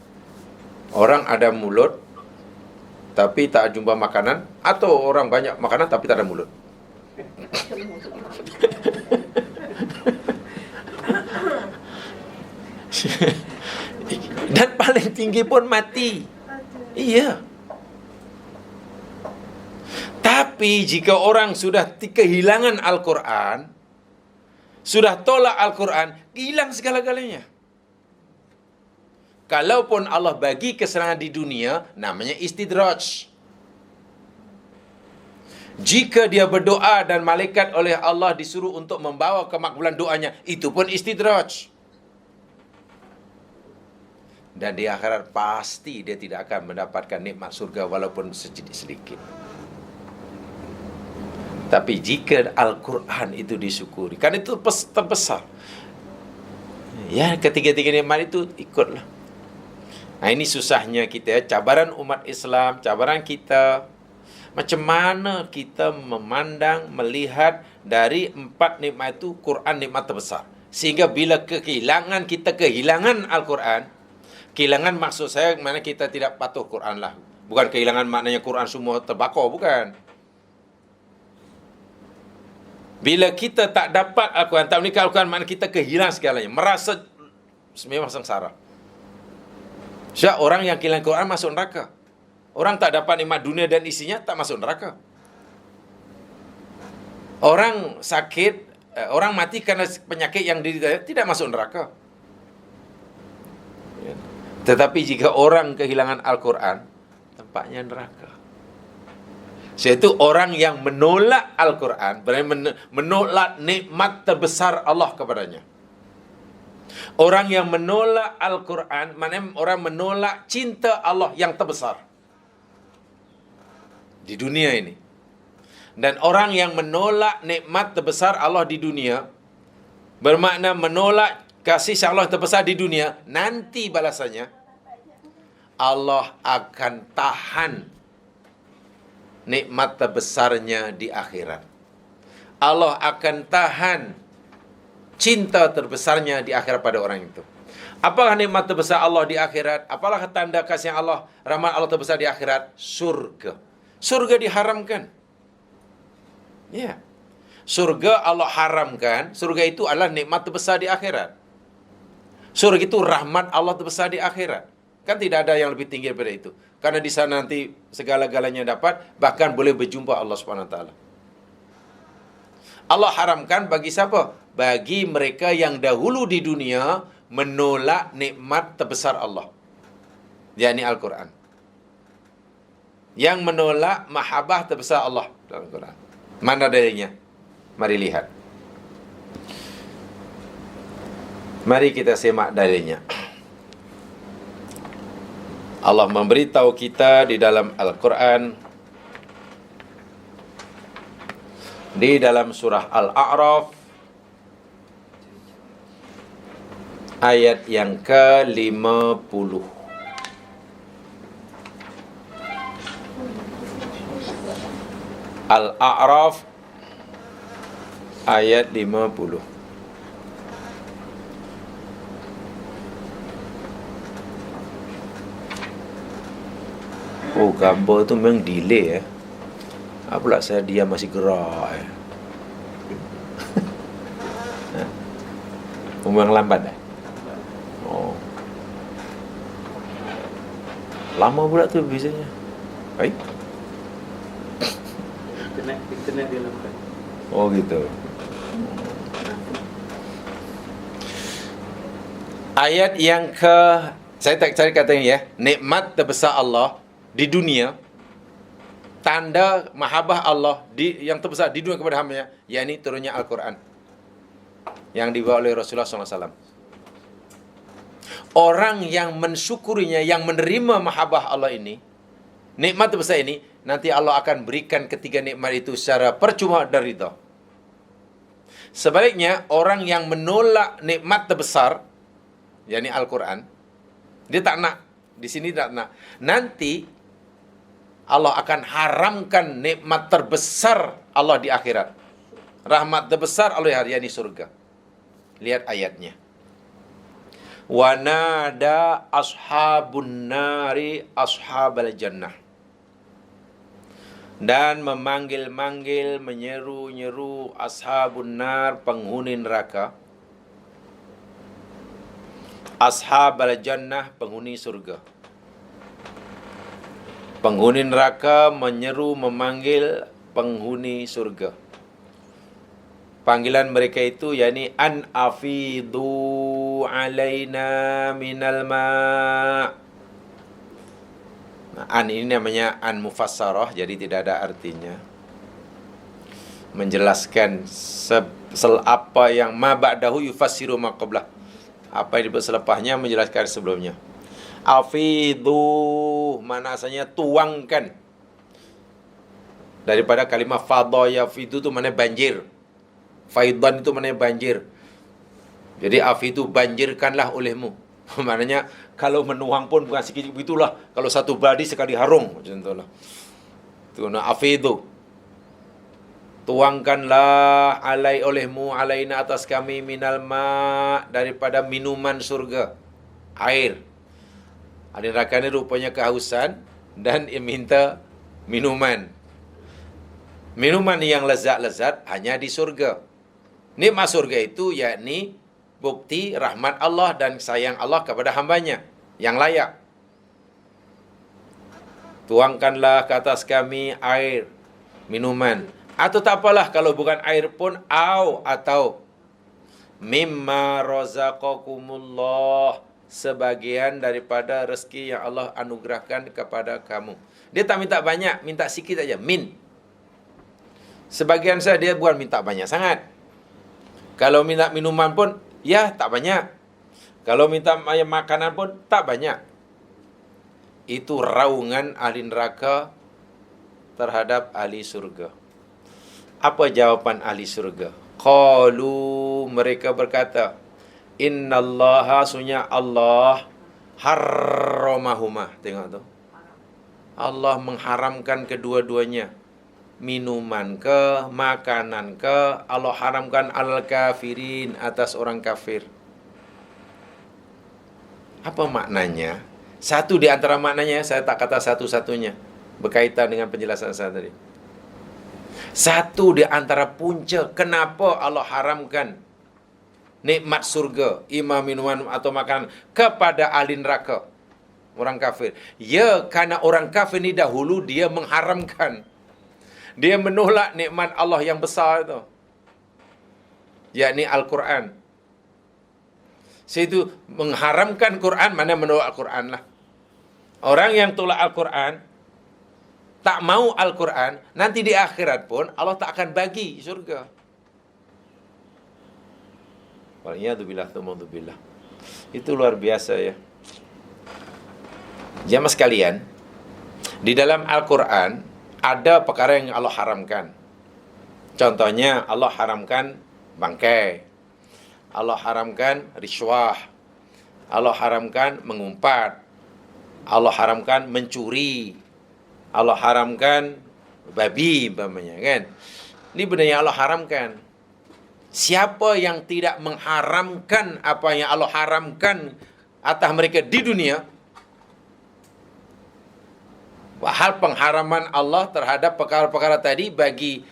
Orang ada mulut tapi tak jumpa makanan, atau orang banyak makanan tapi tak ada mulut? Dan paling tinggi pun mati. Iya. Tapi jika orang sudah kehilangan Al-Quran, sudah tolak Al-Quran, hilang segala-galanya. Kalaupun Allah bagi kesenangan di dunia, namanya istidraj. Jika dia berdoa dan malaikat oleh Allah disuruh untuk membawa kemakbulan doanya, itu pun istidraj. Dan di akhirat pasti dia tidak akan mendapatkan nikmat surga walaupun sedikit. Tapi jika Al-Quran itu disyukuri, kan itu terbesar. Ya, ketiga-tiga nikmat itu ikutlah. Nah, ini susahnya kita, cabaran umat Islam, cabaran kita. Macam mana kita memandang, melihat dari 4 nikmat itu, Quran nikmat terbesar. Sehingga bila kita kehilangan Al-Quran, kehilangan maksud saya, mana kita tidak patuh Quran lah. Bukan kehilangan maknanya Quran semua terbakar, bukan. Bila kita tak dapat Al-Quran, tak memiliki Al-Quran, maknanya kita kehilangan segalanya. Merasa memang sengsara. Sebab orang yang kehilangan Quran masuk neraka. Orang tak dapat nikmat dunia dan isinya, tak masuk neraka. Orang sakit, orang mati karena penyakit yang diderita, tidak masuk neraka. Tetapi jika orang kehilangan Al-Quran, tempatnya neraka. Iaitu orang yang menolak Al-Quran, berarti menolak nikmat terbesar Allah kepadanya. Orang yang menolak Al-Quran, maknanya orang menolak cinta Allah yang terbesar di dunia ini. Dan orang yang menolak nikmat terbesar Allah di dunia, bermakna menolak kasih Allah terbesar di dunia, nanti balasannya Allah akan tahan nikmat terbesarnya di akhirat. Allah akan tahan cinta terbesarnya di akhirat pada orang itu. Apakah nikmat terbesar Allah di akhirat? Apalah tanda kasih Allah, rahmat Allah terbesar di akhirat? Surga. Surga diharamkan. Ya. Surga Allah haramkan. Surga itu adalah nikmat terbesar di akhirat. Surga itu rahmat Allah terbesar di akhirat. Kan tidak ada yang lebih tinggi daripada itu. Karena di sana nanti segala-galanya dapat, bahkan boleh berjumpa Allah Subhanahu Wa Taala. Allah haramkan bagi siapa? Bagi mereka yang dahulu di dunia menolak nikmat terbesar Allah, yakni Al-Quran. Yang menolak mahabbah terbesar Allah dalam Al-Quran. Mana dalilnya? Mari lihat. Mari kita simak dalilnya. Allah memberitahu kita di dalam Al-Quran, di dalam surah Al-A'raf, ayat yang ke-50. Al-A'raf ayat 50. Oh, gambar tu memang delay ya. Apa pula saya diam masih gerak ya. Memang lambat dah. Oh. Lama pula tu biasanya. Baik. Internet dia lambat. Oh gitu. Ayat yang saya tak cari katanya ya, nikmat terbesar Allah di dunia, tanda mahabbah Allah yang terbesar di dunia kepada hamba-Nya, yakni turunnya Al-Quran yang dibawa oleh Rasulullah SAW. Orang yang mensyukurinya, yang menerima mahabbah Allah ini, nikmat terbesar ini, nanti Allah akan berikan ketiga nikmat itu secara percuma dan ridha. Sebaliknya, orang yang menolak nikmat terbesar, yakni Al-Quran, dia tak nak. Di sini tak nak. Nanti Allah akan haramkan nikmat terbesar Allah di akhirat. Rahmat terbesar Allah yakni surga. Lihat ayatnya. Wa nada ashabun nari ashabal jannah. Dan memanggil-manggil, menyeru-nyeru ashabun nar, penghuni neraka, ashabal jannah, penghuni surga. Penghuni neraka menyeru, memanggil penghuni surga. Panggilan mereka itu yakni an afidu alaina minal ma'. Nah, an ini namanya an mufassarah, jadi tidak ada artinya. Menjelaskan apa yang ma ba'dahu yufassiru ma qablah. Apa yang selepasnya menjelaskan sebelumnya. Afidu, mana asalnya tuangkan. Daripada kalimah fadha yafidu itu mana banjir. Faidan itu mana banjir. Jadi afidu, banjirkanlah olehmu. Maknanya kalau menuang pun bukan sikit begitulah. Kalau satu badi sekali harung, macam itulah. Itu nak afidu. Tuangkanlah alai olehmu alaina atas kami minal ma, daripada minuman surga, air. Ahli neraka ni rupanya kehausan dan minta minuman. Minuman yang lezat-lezat hanya di surga. Nikmat surga itu yakni bukti rahmat Allah dan sayang Allah kepada hambanya yang layak. Tuangkanlah ke atas kami air, minuman. Atau tak apalah kalau bukan air pun, atau mimma razaqakumullah, sebagian daripada rezeki yang Allah anugerahkan kepada kamu. Dia tak minta banyak, minta sikit aja, min. Sebagian saja, dia bukan minta banyak sangat. Kalau minta minuman pun, ya tak banyak. Kalau minta makanan pun, tak banyak. Itu raungan ahli neraka terhadap ahli surga. Apa jawapan ahli surga? Qalu, mereka berkata, innallaha, sunya Allah, harramahuma. Tengok tu. Allah mengharamkan kedua-duanya. Minuman ke, makanan ke, Allah haramkan al-kafirin, atas orang kafir. Apa maknanya? Satu di antara maknanya, saya tak kata satu-satunya, berkaitan dengan penjelasan saya tadi. Satu di antara punca kenapa Allah haramkan nikmat surga, imam minuman atau makanan kepada ahli neraka, orang kafir. Ya, karena orang kafir ni dahulu dia mengharamkan. Dia menolak nikmat Allah yang besar itu, yakni Al-Quran. Situ mengharamkan Quran, mana menolak Al-Quran lah. Orang yang tolak Al-Quran, tak mau Al-Quran, nanti di akhirat pun Allah tak akan bagi syurga. Waliyadzubillah, tumadzubillah. Itu luar biasa ya. Jamaah sekalian, di dalam Al-Quran ada perkara yang Allah haramkan. Contohnya Allah haramkan bangkai, Allah haramkan riswah, Allah haramkan mengumpat, Allah haramkan mencuri, Allah haramkan babi umpamanya kan. Ini benda yang Allah haramkan. Siapa yang tidak mengharamkan apa yang Allah haramkan atas mereka di dunia, hal pengharaman Allah terhadap perkara-perkara tadi bagi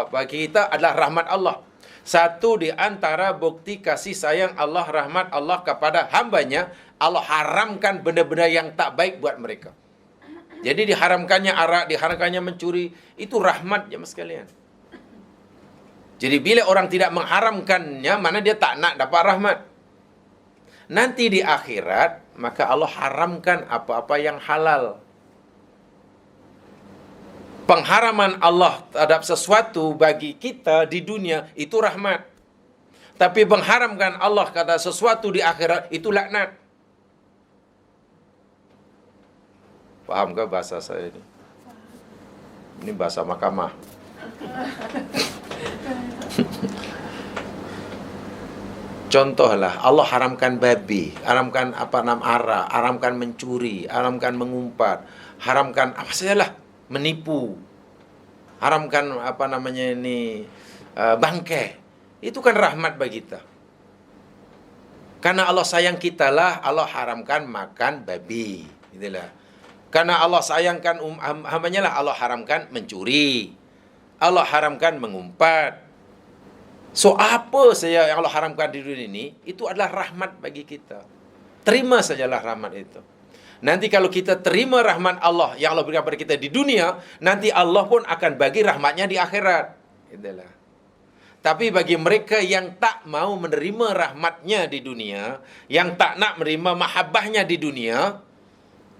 kita adalah rahmat Allah. Satu di antara bukti kasih sayang Allah, rahmat Allah kepada hambanya, Allah haramkan benda-benda yang tak baik buat mereka. Jadi diharamkannya arak, diharamkannya mencuri, itu rahmat jemaah sekalian. Jadi bila orang tidak mengharamkannya, mana dia tak nak dapat rahmat. Nanti di akhirat, maka Allah haramkan apa-apa yang halal. Pengharaman Allah terhadap sesuatu bagi kita di dunia itu rahmat. Tapi mengharamkan Allah kata sesuatu di akhirat itu laknat. Faham ke bahasa saya ini? Ini bahasa mahkamah. Contohlah, Allah haramkan babi, haramkan arak, haramkan mencuri, haramkan mengumpat, haramkan apa sajalah, menipu, haramkan bangkai. Itu kan rahmat bagi kita. Karena Allah sayang kita lah, Allah haramkan makan babi. Itulah. Karena Allah sayangkan hambanya lah, Allah haramkan mencuri, Allah haramkan mengumpat. So apa saja yang Allah haramkan di dunia ini, itu adalah rahmat bagi kita. Terima sajalah rahmat itu. Nanti kalau kita terima rahmat Allah yang Allah berikan kepada kita di dunia, nanti Allah pun akan bagi rahmatnya di akhirat. Itulah. Tapi bagi mereka yang tak mau menerima rahmatnya di dunia, yang tak nak menerima mahabbahnya di dunia,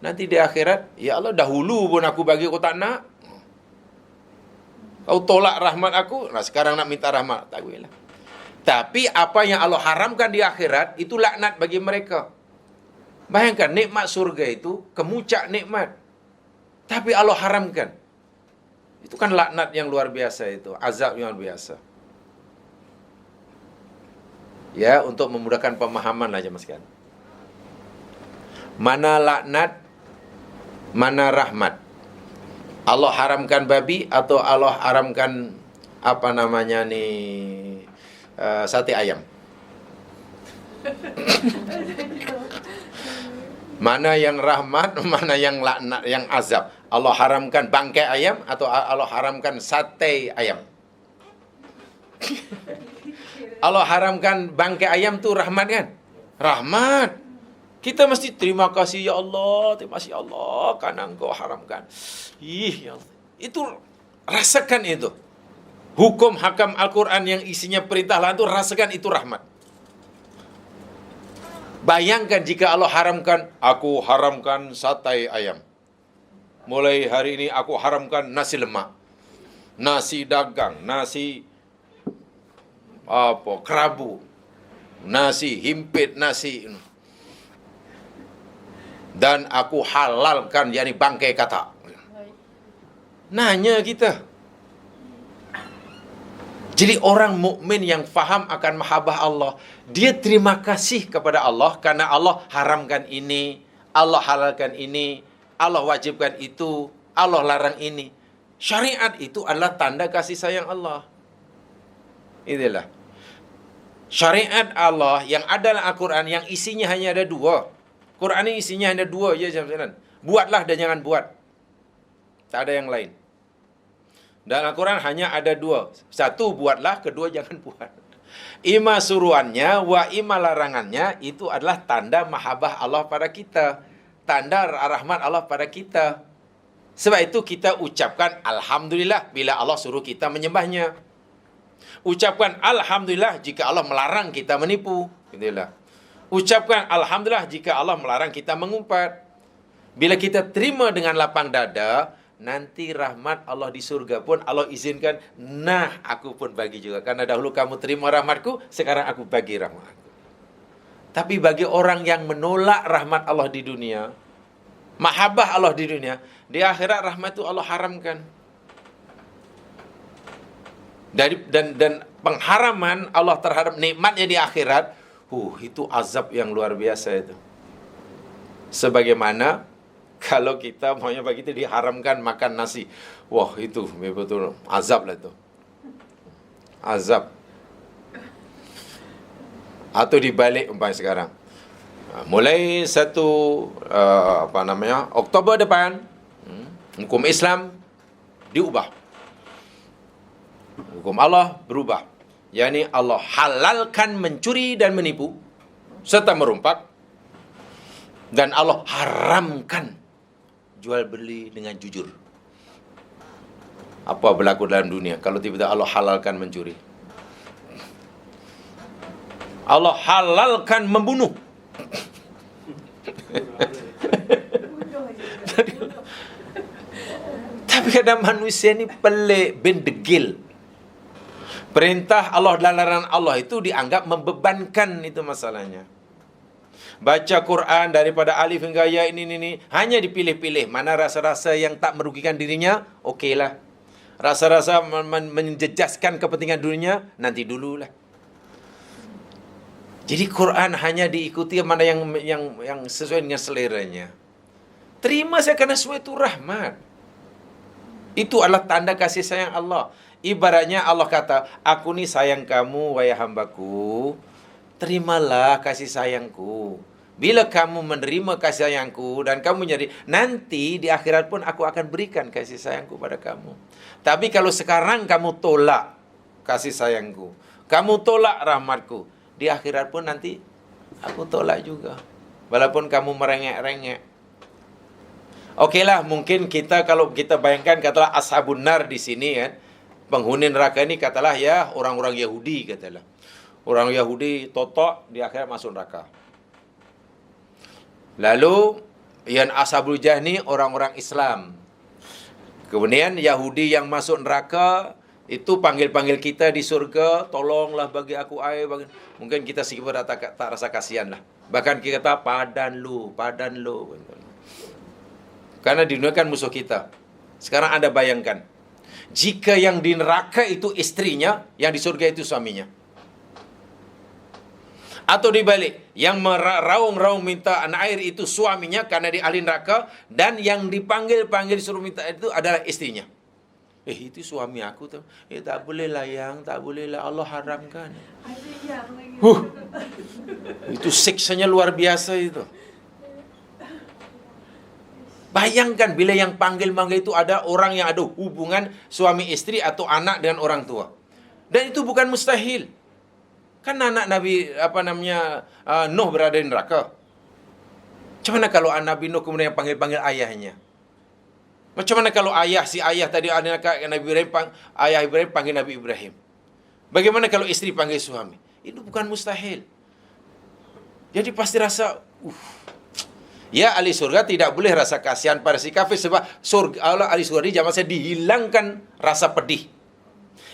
nanti di akhirat, ya Allah dahulu pun aku bagi, aku tak nak. Kau tolak rahmat aku, nah sekarang nak minta rahmat. Tak boleh lah. Tapi apa yang Allah haramkan di akhirat, itu laknat bagi mereka. Bayangkan, nikmat surga itu kemuncak nikmat. Tapi Allah haramkan. Itu kan laknat yang luar biasa itu. Azab yang luar biasa. Ya, untuk memudahkan pemahaman lah jemaah sekalian. Mana laknat, mana rahmat? Allah haramkan babi atau Allah haramkan sate ayam? Mana yang rahmat, mana yang laknat, yang azab? Allah haramkan bangkai ayam atau Allah haramkan sate ayam? Allah haramkan bangkai ayam tu rahmat kan? Rahmat. Kita mesti terima kasih ya Allah, terima kasih ya Allah karena Engkau haramkan. Ya Allah. Itu rasakan itu. Hukum hakam Al-Quran yang isinya perintah lain itu rasakan itu rahmat. Bayangkan jika Allah haramkan, aku haramkan sate ayam. Mulai hari ini aku haramkan nasi lemak, nasi dagang, nasi kerabu, nasi himpit, nasi, dan aku halalkan yakni bangkai katak. Nanya kita. Jadi orang mukmin yang faham akan mahabbah Allah, dia terima kasih kepada Allah karena Allah haramkan ini, Allah halalkan ini, Allah wajibkan itu, Allah larang ini. Syariat itu adalah tanda kasih sayang Allah. Itulah. Syariat Allah yang ada dalam Al-Quran yang isinya hanya ada dua. Quran ini isinya hanya dua je, jemaah. Buatlah dan jangan buat. Tak ada yang lain. Dalam Al-Quran hanya ada dua. Satu buatlah, kedua jangan buat. Ima suruhannya, wa ima larangannya, itu adalah tanda mahabbah Allah pada kita. Tanda rahmat Allah pada kita. Sebab itu kita ucapkan Alhamdulillah bila Allah suruh kita menyembahnya. Ucapkan Alhamdulillah jika Allah melarang kita menipu. Itulah. Ucapkan Alhamdulillah jika Allah melarang kita mengumpat. Bila kita terima dengan lapang dada, nanti rahmat Allah di surga pun Allah izinkan, nah aku pun bagi juga. Karena dahulu kamu terima rahmatku, sekarang aku bagi rahmatku. Tapi bagi orang yang menolak rahmat Allah di dunia, mahabbah Allah di dunia, di akhirat rahmat itu Allah haramkan. Dan pengharaman Allah terhadap nikmatnya di akhirat, itu azab yang luar biasa itu. Sebagaimana kalau kita maunya begitu diharamkan makan nasi. Wah, itu betul azab lah itu. Azab. Atau dibalik umpamanya sekarang. Mulai 1 Oktober depan, hukum Islam diubah. Hukum Allah berubah. yakni Allah halalkan mencuri dan menipu serta merumpak, dan Allah haramkan jual beli dengan jujur. Apa berlaku dalam dunia kalau tiba-tiba Allah halalkan mencuri? Allah halalkan membunuh. Tapi kadang manusia ni pelik, bendegil. Perintah Allah dan larangan Allah itu dianggap membebankan, itu masalahnya. Baca Quran daripada alif hingga ya ini hanya dipilih-pilih. Mana rasa-rasa yang tak merugikan dirinya, okeylah. Rasa-rasa menjejaskan kepentingan dirinya, nanti dululah. Jadi Quran hanya diikuti mana yang sesuai dengan seleranya. Terima saya kerana semua itu rahmat. Itu adalah tanda kasih sayang Allah. Ibaratnya Allah kata, aku ni sayang kamu, wahai hambaku. Terimalah kasih sayangku. Bila kamu menerima kasih sayangku dan kamu nyari, nanti di akhirat pun aku akan berikan kasih sayangku pada kamu. Tapi kalau sekarang kamu tolak kasih sayangku, kamu tolak rahmatku, di akhirat pun nanti aku tolak juga. Walaupun kamu merengek-rengek. Okeylah, mungkin kita kalau kita bayangkan katalah ashabun nar di sini kan, penghuni neraka ini katalah ya orang-orang Yahudi katalah. Orang Yahudi totok di akhirat masuk neraka. Lalu yang ashabul jahni orang-orang Islam. Kemudian Yahudi yang masuk neraka itu panggil-panggil kita di surga, tolonglah bagi aku air. Mungkin kita sikit tak rasa kasihan lah. Bahkan kita kata padan lu. Karena di dunia kan musuh kita. Sekarang Anda bayangkan, jika yang di neraka itu istrinya, yang di surga itu suaminya. Atau dibalik, yang meraung-raung minta air itu suaminya karena di ahli neraka, dan yang dipanggil-panggil suruh minta itu adalah istrinya. Itu suami aku tuh. Tak boleh lah yang, tak boleh lah, Allah haramkan. Itu siksanya luar biasa itu. Bayangkan bila yang panggil-panggil itu ada orang yang ada hubungan suami istri atau anak dengan orang tua. Dan itu bukan mustahil. Kan anak Nabi Nuh berada di neraka. Macam mana kalau Nabi Nuh kemudian panggil-panggil ayahnya? Macam mana kalau si ayah tadi anak Nabi Ibrahim, ayah Ibrahim panggil Nabi Ibrahim? Bagaimana kalau istri panggil suami? Itu bukan mustahil. Jadi pasti rasa ya, ahli surga tidak boleh rasa kasihan pada si kafir sebab surga Allah ahli surga di zaman saya dihilangkan rasa pedih.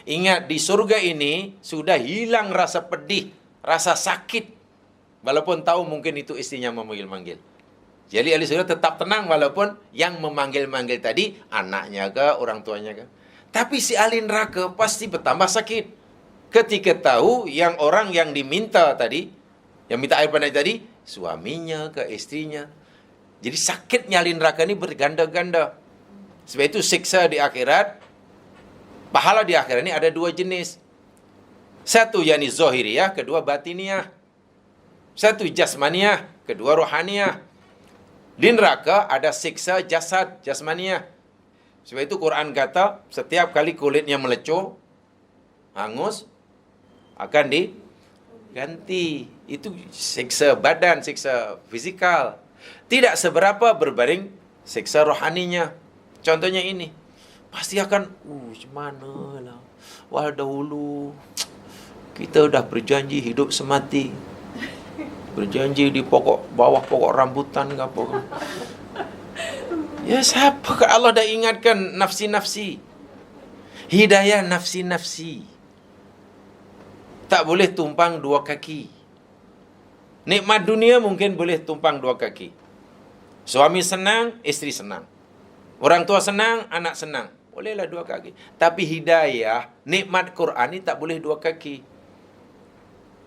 Ingat, di surga ini sudah hilang rasa pedih, rasa sakit. Walaupun tahu mungkin itu istrinya memanggil-manggil. Jadi ahli surga tetap tenang walaupun yang memanggil-manggil tadi anaknya ke, orang tuanya ke. Tapi si ahli neraka pasti bertambah sakit ketika tahu yang orang yang diminta tadi, yang minta air panas tadi, suaminya ke, istrinya. Jadi sakitnya ahli neraka ini berganda-ganda. Sebab itu siksa di akhirat, pahala di akhirat ini ada dua jenis. Satu yakni zahiriyah, kedua batiniyah. Satu jasmaniyah, kedua rohaniyah. Di neraka ada siksa jasad, jasmaniyah. Sebab itu Quran kata, setiap kali kulitnya melecur, hangus, akan diganti. Itu siksa badan, siksa fizikal. Tidak seberapa berbanding siksa rohaninya. Contohnya ini, pasti akan, mana lah. Wah, dahulu kita dah berjanji hidup semati. Berjanji di bawah pokok rambutan ke apa. Ya, siapa ke Allah dah ingatkan nafsi-nafsi. Hidayah nafsi-nafsi. Tak boleh tumpang dua kaki. Nikmat dunia mungkin boleh tumpang dua kaki. Suami senang, isteri senang. Orang tua senang, anak senang. Bolehlah dua kaki. Tapi hidayah, nikmat Quran ni tak boleh dua kaki.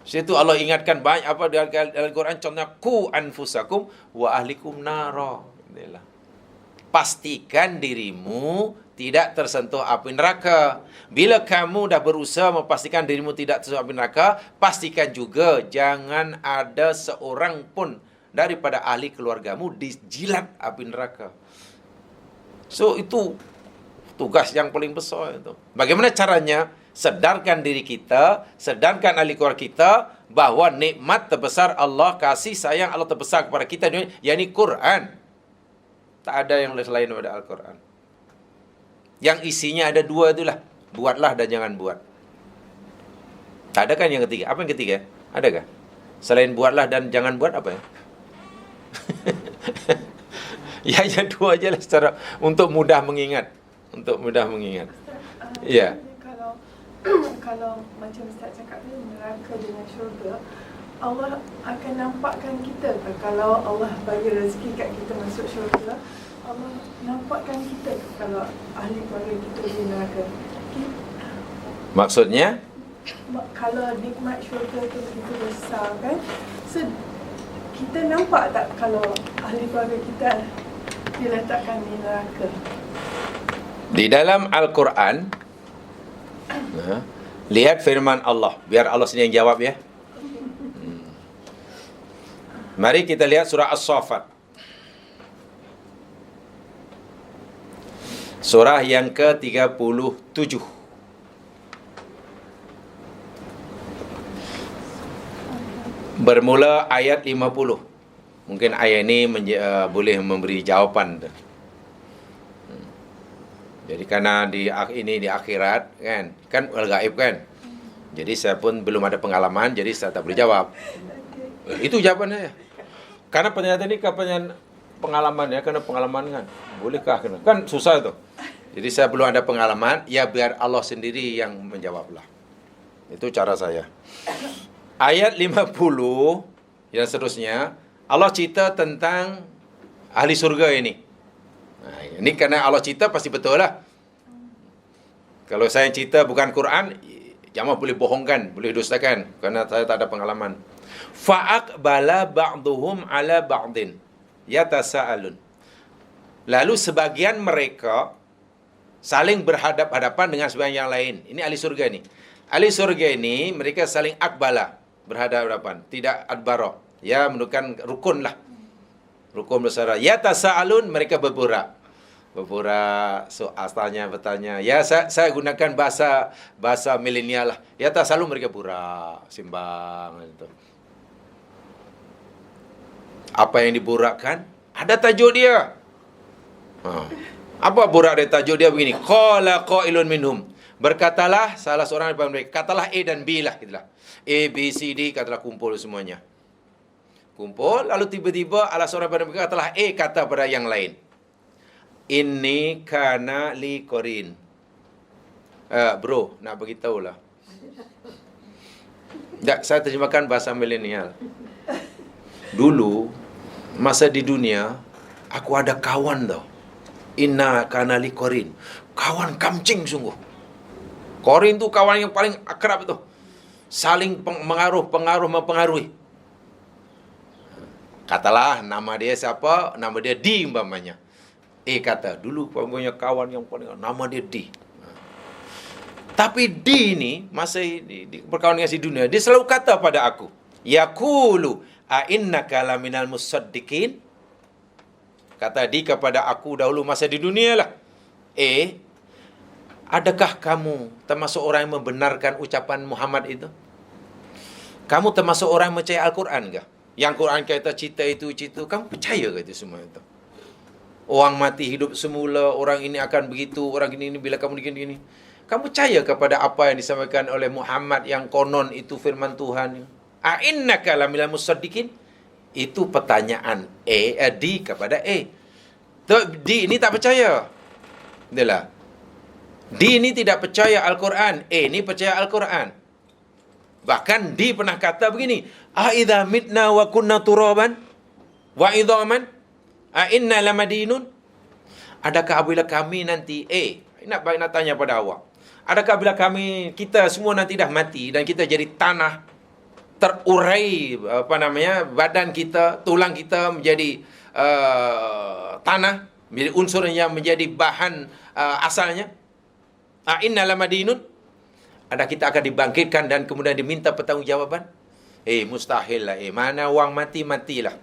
Situ Allah ingatkan banyak apa dalam Quran. Contohnya, ku anfusakum wa ahlikum nara. Inilah. Pastikan dirimu tidak tersentuh api neraka. Bila kamu dah berusaha memastikan dirimu tidak tersentuh api neraka, pastikan juga jangan ada seorang pun daripada ahli keluargamu dijilat api neraka. So, itu tugas yang paling besar itu. Bagaimana caranya? Sedarkan diri kita, sedarkan ahli keluarga kita bahawa nikmat terbesar Allah, kasih sayang Allah terbesar kepada kita, yakni Quran. Tak ada yang selain daripada Al-Quran. Yang isinya ada dua itulah. Buatlah dan jangan buat. Tak ada kan yang ketiga? Apa yang ketiga? Adakah? Selain buatlah dan jangan buat, apa ya? Ya, dua aja lah secara untuk mudah mengingat. Untuk mudah mengingat. Ya. Kalau macam Ustaz cakap ni, neraka dengan syurga, Allah akan nampakkan kita ke? Kalau Allah bagi rezeki kat kita masuk syurga, Allah nampakkan kita ke kalau ahli keluarga kita di neraka? Maksudnya? Kalau nikmat syurga tu begitu besar kan, so, kita nampak tak kalau ahli keluarga kita diletakkan di neraka? Di dalam Al-Quran, lihat firman Allah. Biar Allah sendiri yang jawab ya. Mari kita lihat surah As-Saffat. Surah yang ke-37. Bermula ayat 50. Mungkin ayat ini boleh memberi jawapan. Jadi karena di akhirat kan al-ghaib kan. Jadi saya pun belum ada pengalaman, jadi saya tak boleh jawab. Itu jawabannya ya. Karena pernyataan ini pengalaman ya, karena pengalaman kan. Bolehkah? Kan susah itu. Jadi saya belum ada pengalaman, ya biar Allah sendiri yang menjawablah. Itu cara saya. Ayat 50 yang seterusnya, Allah cerita tentang ahli surga ini. Nah, ini karena Allah cerita pasti betul lah. Kalau saya cerita bukan Quran, jangan boleh bohongkan, boleh dustakan, karena saya tak ada pengalaman. Fa'aqbala ba'duhum ala ba'din yatasa'alun. Lalu sebagian mereka saling berhadap-hadapan dengan sebagian yang lain. Ini ahli surga ni. Ahli surga ini mereka saling akbala, berhadap-hadapan, tidak adbara. Ya, menunjukkan rukun lah. Rukun bersara. Yatasa'alun, mereka berborak. So asalnya bertanya. Ya, saya gunakan bahasa milenial lah. Yatasa'alun, mereka borak, simbang gitu. Apa yang diborakkan? Ada tajuk dia. Apa borak dia? Tajuk dia begini. Qala qailun minhum. Berkatalah salah seorang daripada mereka. Katalah A dan B lah. Katalah. A, B, C, D. Katalah kumpul semuanya. Kumpul. Lalu tiba-tiba salah seorang daripada mereka katalah A kata pada yang lain. Inni kana li qarin. Bro, nak beritahu lah. Tak, saya terjemahkan bahasa milenial. Dulu, masa di dunia, aku ada kawan tau. Inna kana li qarin. Kawan kamcing sungguh. Qarin tu kawan yang paling akrab tu. Saling pengaruh mempengaruhi. Katalah nama dia siapa? Nama dia D umpamanya. A kata, dulu punya kawan yang paling, nama dia D. Tapi D ni, masa di berkawan dengan si dunia, dia selalu kata pada aku, yaqulu a'innaka laminal musaddiqin. Kata D kepada aku dahulu masa di dunia lah. A, adakah kamu termasuk orang yang membenarkan ucapan Muhammad itu? Kamu termasuk orang yang percaya Al-Quran ke? Yang Quran kata cerita itu, kamu percaya ke itu semua itu? Orang mati hidup semula, orang ini akan begitu, orang ini bila kamu begini. Kamu percaya kepada apa yang disampaikan oleh Muhammad yang konon itu firman Tuhan? A'innaka laminal musaddiqin? Itu pertanyaan D kepada A. D ini tak percaya. Itulah. D ini tidak percaya Al-Quran, A ini percaya Al-Quran. Bahkan D pernah kata begini, "A'idza mitna wa kunna turaban wa idhaman a inna lamadinun?" Adakah apabila kami nanti nak tanya pada awak. Adakah bila kita semua nanti dah mati dan kita jadi tanah, terurai badan kita, tulang kita menjadi tanah, menjadi unsur yang menjadi bahan asalnya. Inna lamadinun? Ada kita akan dibangkitkan dan kemudian diminta pertanggungjawaban? Mustahil lah. Mana orang matilah.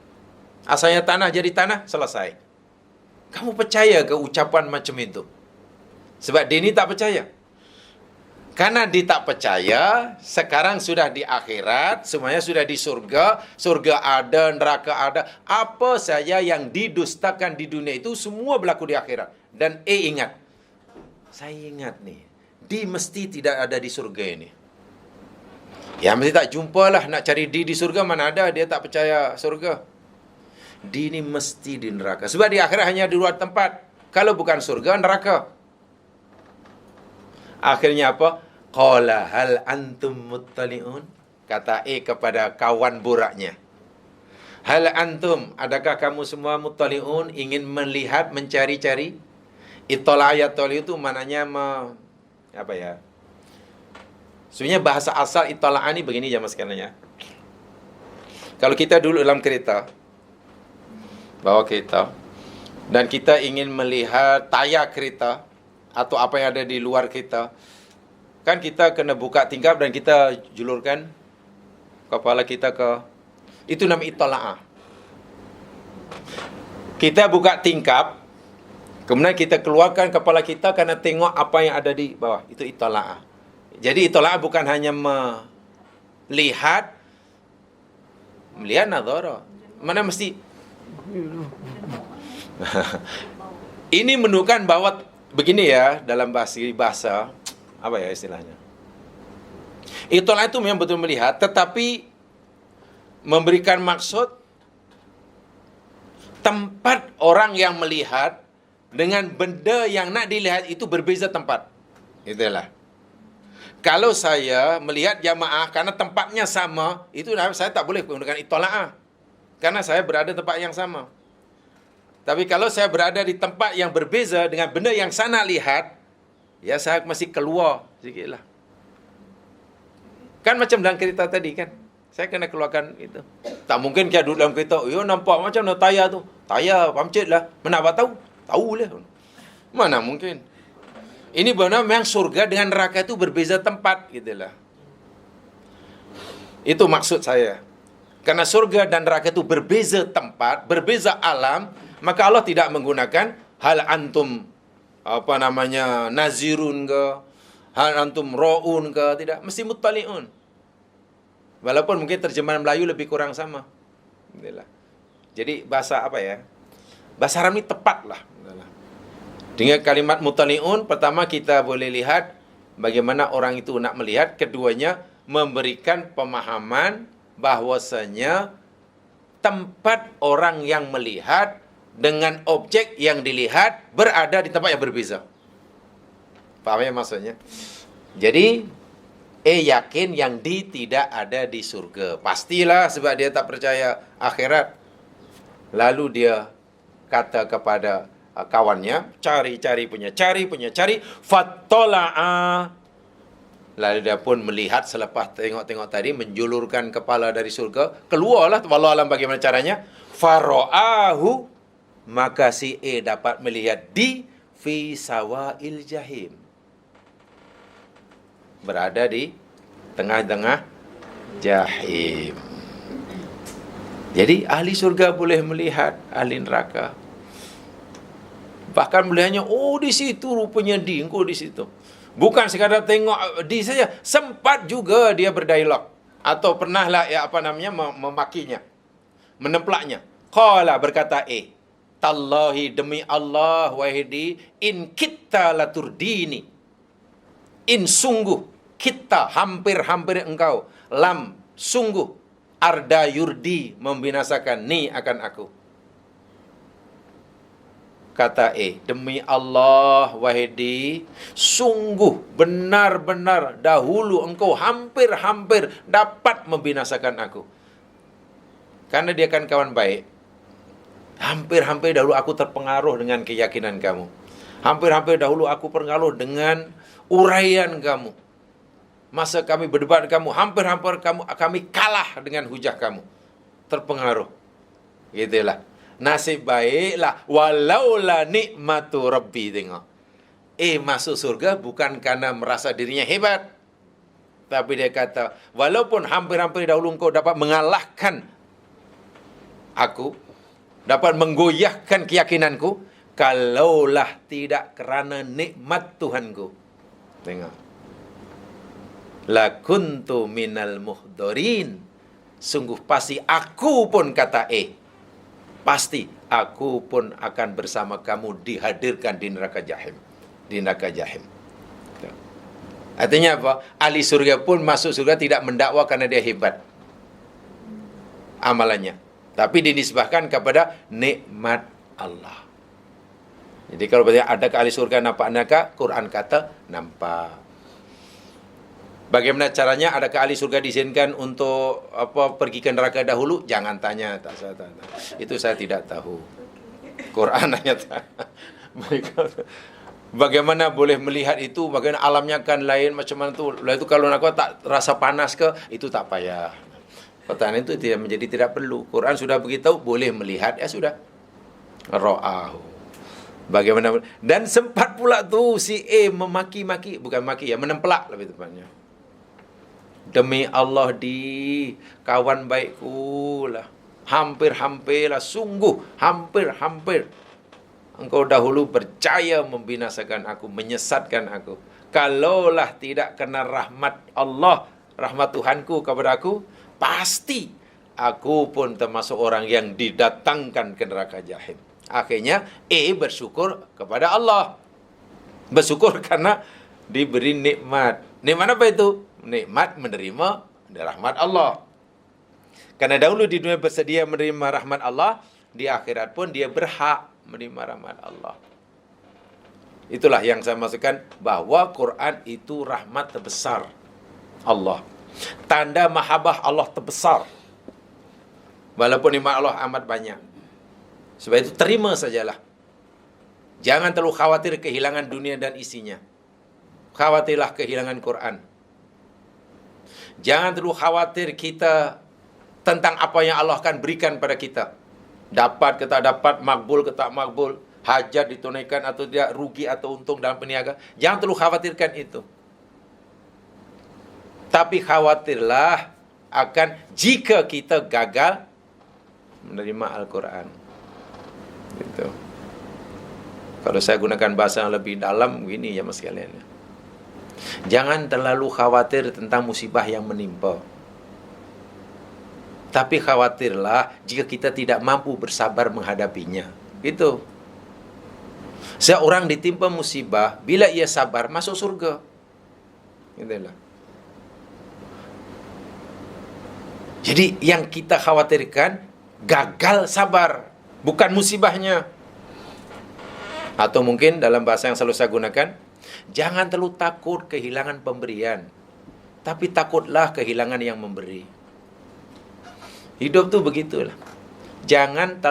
Asalnya tanah jadi tanah, selesai. Kamu percaya ke ucapan macam itu? Sebab dia ni tak percaya. Karena dia tak percaya, sekarang sudah di akhirat, semuanya sudah di surga, surga ada, neraka ada. Apa saja yang didustakan di dunia itu semua berlaku di akhirat. Dan ingat, saya ingat nih, dia mesti tidak ada di surga ini. Ya mesti tak jumpalah, nak cari dia di surga, mana ada, dia tak percaya surga. Dia ni mesti di neraka. Sebab di akhirat hanya dua tempat. Kalau bukan surga, neraka. Akhirnya apa? Qala hal antum muttali'un? Kata A kepada kawan buraknya. Hal antum, adakah kamu semua muttali'un, ingin melihat, mencari-cari? Ittala' itu maknanya sebenarnya bahasa asal ittala' ni begini jamaah sekalian ya. Kalau kita dulu dalam kereta, bawa kereta, dan kita ingin melihat tayar kereta atau apa yang ada di luar kereta, kan kita kena buka tingkap dan kita julurkan kepala kita ke, itu nama ittala'. Kita buka tingkap, kemudian kita keluarkan kepala kita kerana tengok apa yang ada di bawah. Itu ittala'. Jadi ittala' bukan hanya melihat nazara. Mana mesti ini menunjukkan bahawa begini ya, dalam bahasa apa ya istilahnya? Ittala' itu memang betul melihat, tetapi memberikan maksud tempat orang yang melihat dengan benda yang nak dilihat itu berbeza tempat. Itulah. Kalau saya melihat jamaah karena tempatnya sama, itu saya tak boleh menggunakan ittala'. Karena saya berada di tempat yang sama. Tapi kalau saya berada di tempat yang berbeza dengan benda yang saya nak lihat, ya saya masih keluar sikitlah. Kan macam dalam kereta tadi kan. Saya kena keluarkan itu. Tak mungkin kita duduk dalam kereta, nampak macam mana tayar tu. Tayar pamcit lah. Mana abang tahu? Tahu lah. Mana mungkin. Ini benar memang surga dengan neraka itu berbeza tempat. Gitulah. Itu maksud saya. Karena surga dan neraka itu berbeza tempat, berbeza alam, maka Allah tidak menggunakan hal antum nazirun ke, hal antum ra'un ke, tidak, mesti muttali'un. Walaupun mungkin terjemahan Melayu lebih kurang sama. Itulah. Jadi bahasa bahasa Arab ni tepatlah. Dengan kalimat muttali'un, pertama kita boleh lihat bagaimana orang itu nak melihat, keduanya memberikan pemahaman bahwasanya tempat orang yang melihat dengan objek yang dilihat berada di tempat yang berbeza. Faham ya maksudnya? Jadi yakin yang tidak ada di surga. Pastilah sebab dia tak percaya akhirat. Lalu dia kata kepada kawannya, cari. Fattala'a. Lalu dia pun melihat selepas tengok-tengok tadi, menjulurkan kepala dari surga. Keluarlah, wallahu alam bagaimana caranya. Fara'ahu, maka si dapat melihat di fi sawa'il jahim. Berada di tengah-tengah jahim. Jadi ahli surga boleh melihat ahli neraka. Bahkan melihatnya, oh di situ rupanya di, engkau di situ. Bukan sekadar tengok di saja, sempat juga dia berdialog atau pernahlah memakinya, menemplaknya. Qala, berkata tallahi, demi Allah wahai di, in kitta laturdini, in sungguh kita, hampir-hampir engkau, lam sungguh, arda yurdi, membinasakan ni akan aku. Kata demi Allah wahai di, sungguh benar-benar dahulu engkau hampir-hampir dapat membinasakan aku. Karena dia kan kawan baik. Hampir-hampir dahulu aku terpengaruh dengan keyakinan kamu. Hampir-hampir dahulu aku terpengaruh dengan uraian kamu. Masa kami berdebat kamu, hampir-hampir kami kalah dengan hujah kamu. Terpengaruh. Gitulah. Nasib baiklah, walaula nikmatu rabbi, tengok. Masuk surga bukan karena merasa dirinya hebat. Tapi dia kata, walaupun hampir-hampir dahulu engkau dapat mengalahkan aku, dapat menggoyahkan keyakinanku, kalaulah tidak kerana nikmat Tuhanku. Tengok. Lakuntu minal muhdorin. Sungguh pasti aku pun, kata pasti aku pun akan bersama kamu dihadirkan di neraka jahim. Di neraka jahim. Artinya apa? Ahli surga pun masuk surga tidak mendakwa karena dia hebat amalannya, tapi dinisbahkan kepada nikmat Allah. Jadi kalau bertanya, adakah ahli surga nampak neraka? Quran kata nampak. Bagaimana caranya? Adakah ahli surga diizinkan untuk pergi ke neraka dahulu? Jangan tanya, tak. Itu saya tidak tahu. Quran hanya bagaimana boleh melihat itu? Bagaimana alamnya kan lain macam mana tu? Lalu itu kalau nak tak rasa panas ke? Itu tak payah. Pertanyaan itu tidak perlu. Quran sudah beritahu boleh melihat, ya sudah. Ra'ahu. Bagaimana? Dan sempat pula tu si memaki-maki, bukan maki ya, menemplak lebih tepatnya. Demi Allah di, kawan baikku lah, hampir-hampirlah, sungguh hampir-hampir engkau dahulu percaya membinasakan aku, menyesatkan aku. Kalaulah tidak kena rahmat Allah, rahmat Tuhanku kepada aku, pasti aku pun termasuk orang yang didatangkan ke neraka jahim. Akhirnya bersyukur kepada Allah. Bersyukur karena diberi nikmat. Nikmat apa itu? Nikmat menerima rahmat Allah. Karena dahulu di dunia bersedia menerima rahmat Allah, di akhirat pun dia berhak menerima rahmat Allah. Itulah yang saya maksudkan, bahwa Quran itu rahmat terbesar Allah. Tanda mahabbah Allah terbesar. Walaupun nikmat Allah amat banyak. Sebab itu terima sajalah. Jangan terlalu khawatir kehilangan dunia dan isinya. Khawatirlah kehilangan Quran. Jangan terlalu khawatir kita tentang apa yang Allah akan berikan pada kita. Dapat ke tak dapat, makbul ke tak makbul, hajat ditunaikan atau tidak, rugi atau untung dalam perniagaan. Jangan terlalu khawatirkan itu. Tapi khawatirlah akan jika kita gagal menerima Al-Quran. Gitu. Kalau saya gunakan bahasa yang lebih dalam, begini ya mas sekalian. Jangan terlalu khawatir tentang musibah yang menimpa. Tapi khawatirlah jika kita tidak mampu bersabar menghadapinya. Gitu. Seorang ditimpa musibah, bila ia sabar, masuk surga. Itulah. Jadi yang kita khawatirkan gagal sabar, bukan musibahnya. Atau mungkin dalam bahasa yang selalu saya gunakan, jangan terlalu takut kehilangan pemberian, tapi takutlah kehilangan yang memberi. Hidup tu begitulah. Jangan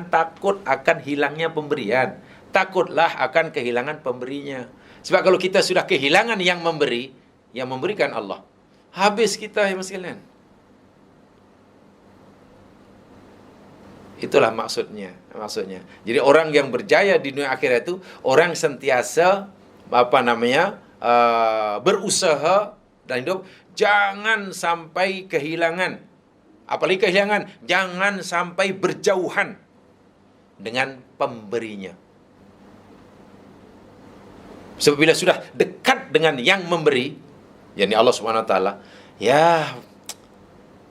takut akan hilangnya pemberian, takutlah akan kehilangan pemberinya. Sebab kalau kita sudah kehilangan yang memberi, yang memberikan Allah, habis kita ya mas sekalian. Itulah maksudnya. Jadi orang yang berjaya di dunia akhirat itu orang sentiasa berusaha dan hidup jangan sampai kehilangan. Apalagi kehilangan, jangan sampai berjauhan dengan pemberinya. Sebab bila sudah dekat dengan yang memberi, yakni Allah Subhanahu Wa Taala, ya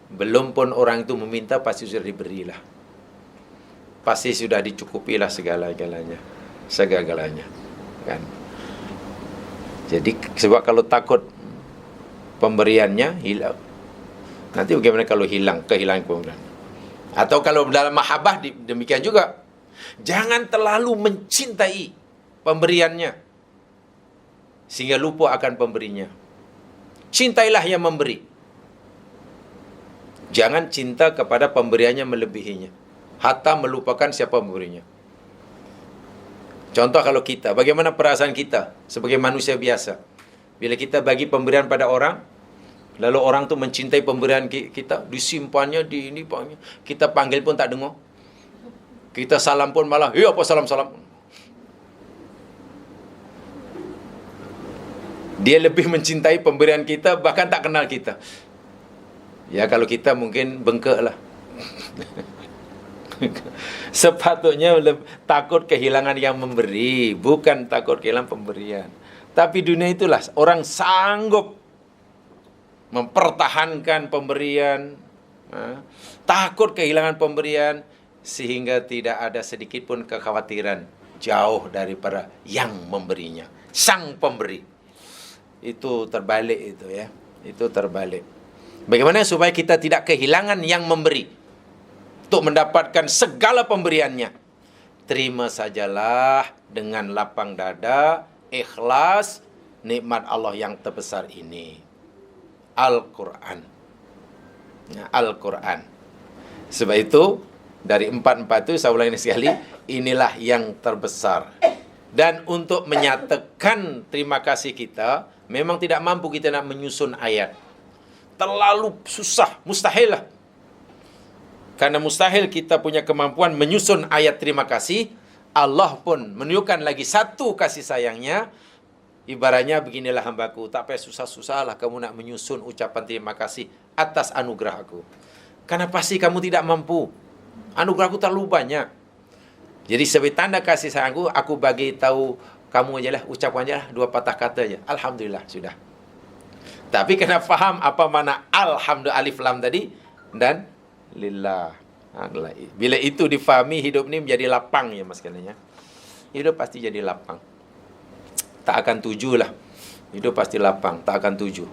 belum pun orang itu meminta pasti sudah diberilah. Pasti sudah dicukupilah segala-galanya. Kan. Jadi sebab kalau takut pemberiannya hilang, nanti bagaimana kalau kehilangan pemberian? Atau kalau dalam mahabbah demikian juga. Jangan terlalu mencintai pemberiannya sehingga lupa akan pemberinya. Cintailah yang memberi. Jangan cinta kepada pemberiannya melebihinya, hatta melupakan siapa pemberinya. Contoh kalau kita, bagaimana perasaan kita sebagai manusia biasa? Bila kita bagi pemberian pada orang, lalu orang tu mencintai pemberian kita, disimpannya, kita panggil pun tak dengar. Kita salam pun malah, apa salam-salam. Dia lebih mencintai pemberian kita, bahkan tak kenal kita. Ya kalau kita mungkin bengkak lah. Sepatutnya takut kehilangan yang memberi, bukan takut kehilangan pemberian. Tapi dunia itulah orang sanggup mempertahankan pemberian, takut kehilangan pemberian, sehingga tidak ada sedikit pun kekhawatiran jauh daripada yang memberinya, sang pemberi. Itu terbalik itu ya, itu terbalik. Bagaimana supaya kita tidak kehilangan yang memberi untuk mendapatkan segala pemberiannya? Terima sajalah dengan lapang dada, ikhlas nikmat Allah yang terbesar ini, Al-Quran. Al-Quran. Sebab itu dari empat itu saya ulangi sekali, inilah yang terbesar. Dan untuk menyatakan terima kasih kita, memang tidak mampu kita nak menyusun ayat. Terlalu susah, mustahil lah. Karena mustahil kita punya kemampuan menyusun ayat terima kasih. Allah pun menunjukkan lagi satu kasih sayangnya. Ibaratnya beginilah hambaku, tak payah susah-susah lah kamu nak menyusun ucapan terima kasih atas anugerah aku. Karena pasti kamu tidak mampu. Anugerah aku terlalu banyak. Jadi sebagai tanda kasih sayangku, aku bagi tahu kamu aja lah, ucapkan aja lah 2 patah kata aja. Alhamdulillah, sudah. Tapi kena faham apa makna alhamdulillah, alif lam tadi, dan lillah. Bila itu difahami, hidup ini menjadi lapang ya mas katanya. Hidup pasti jadi lapang. Tak akan tuju lah. Hidup pasti lapang, tak akan tuju.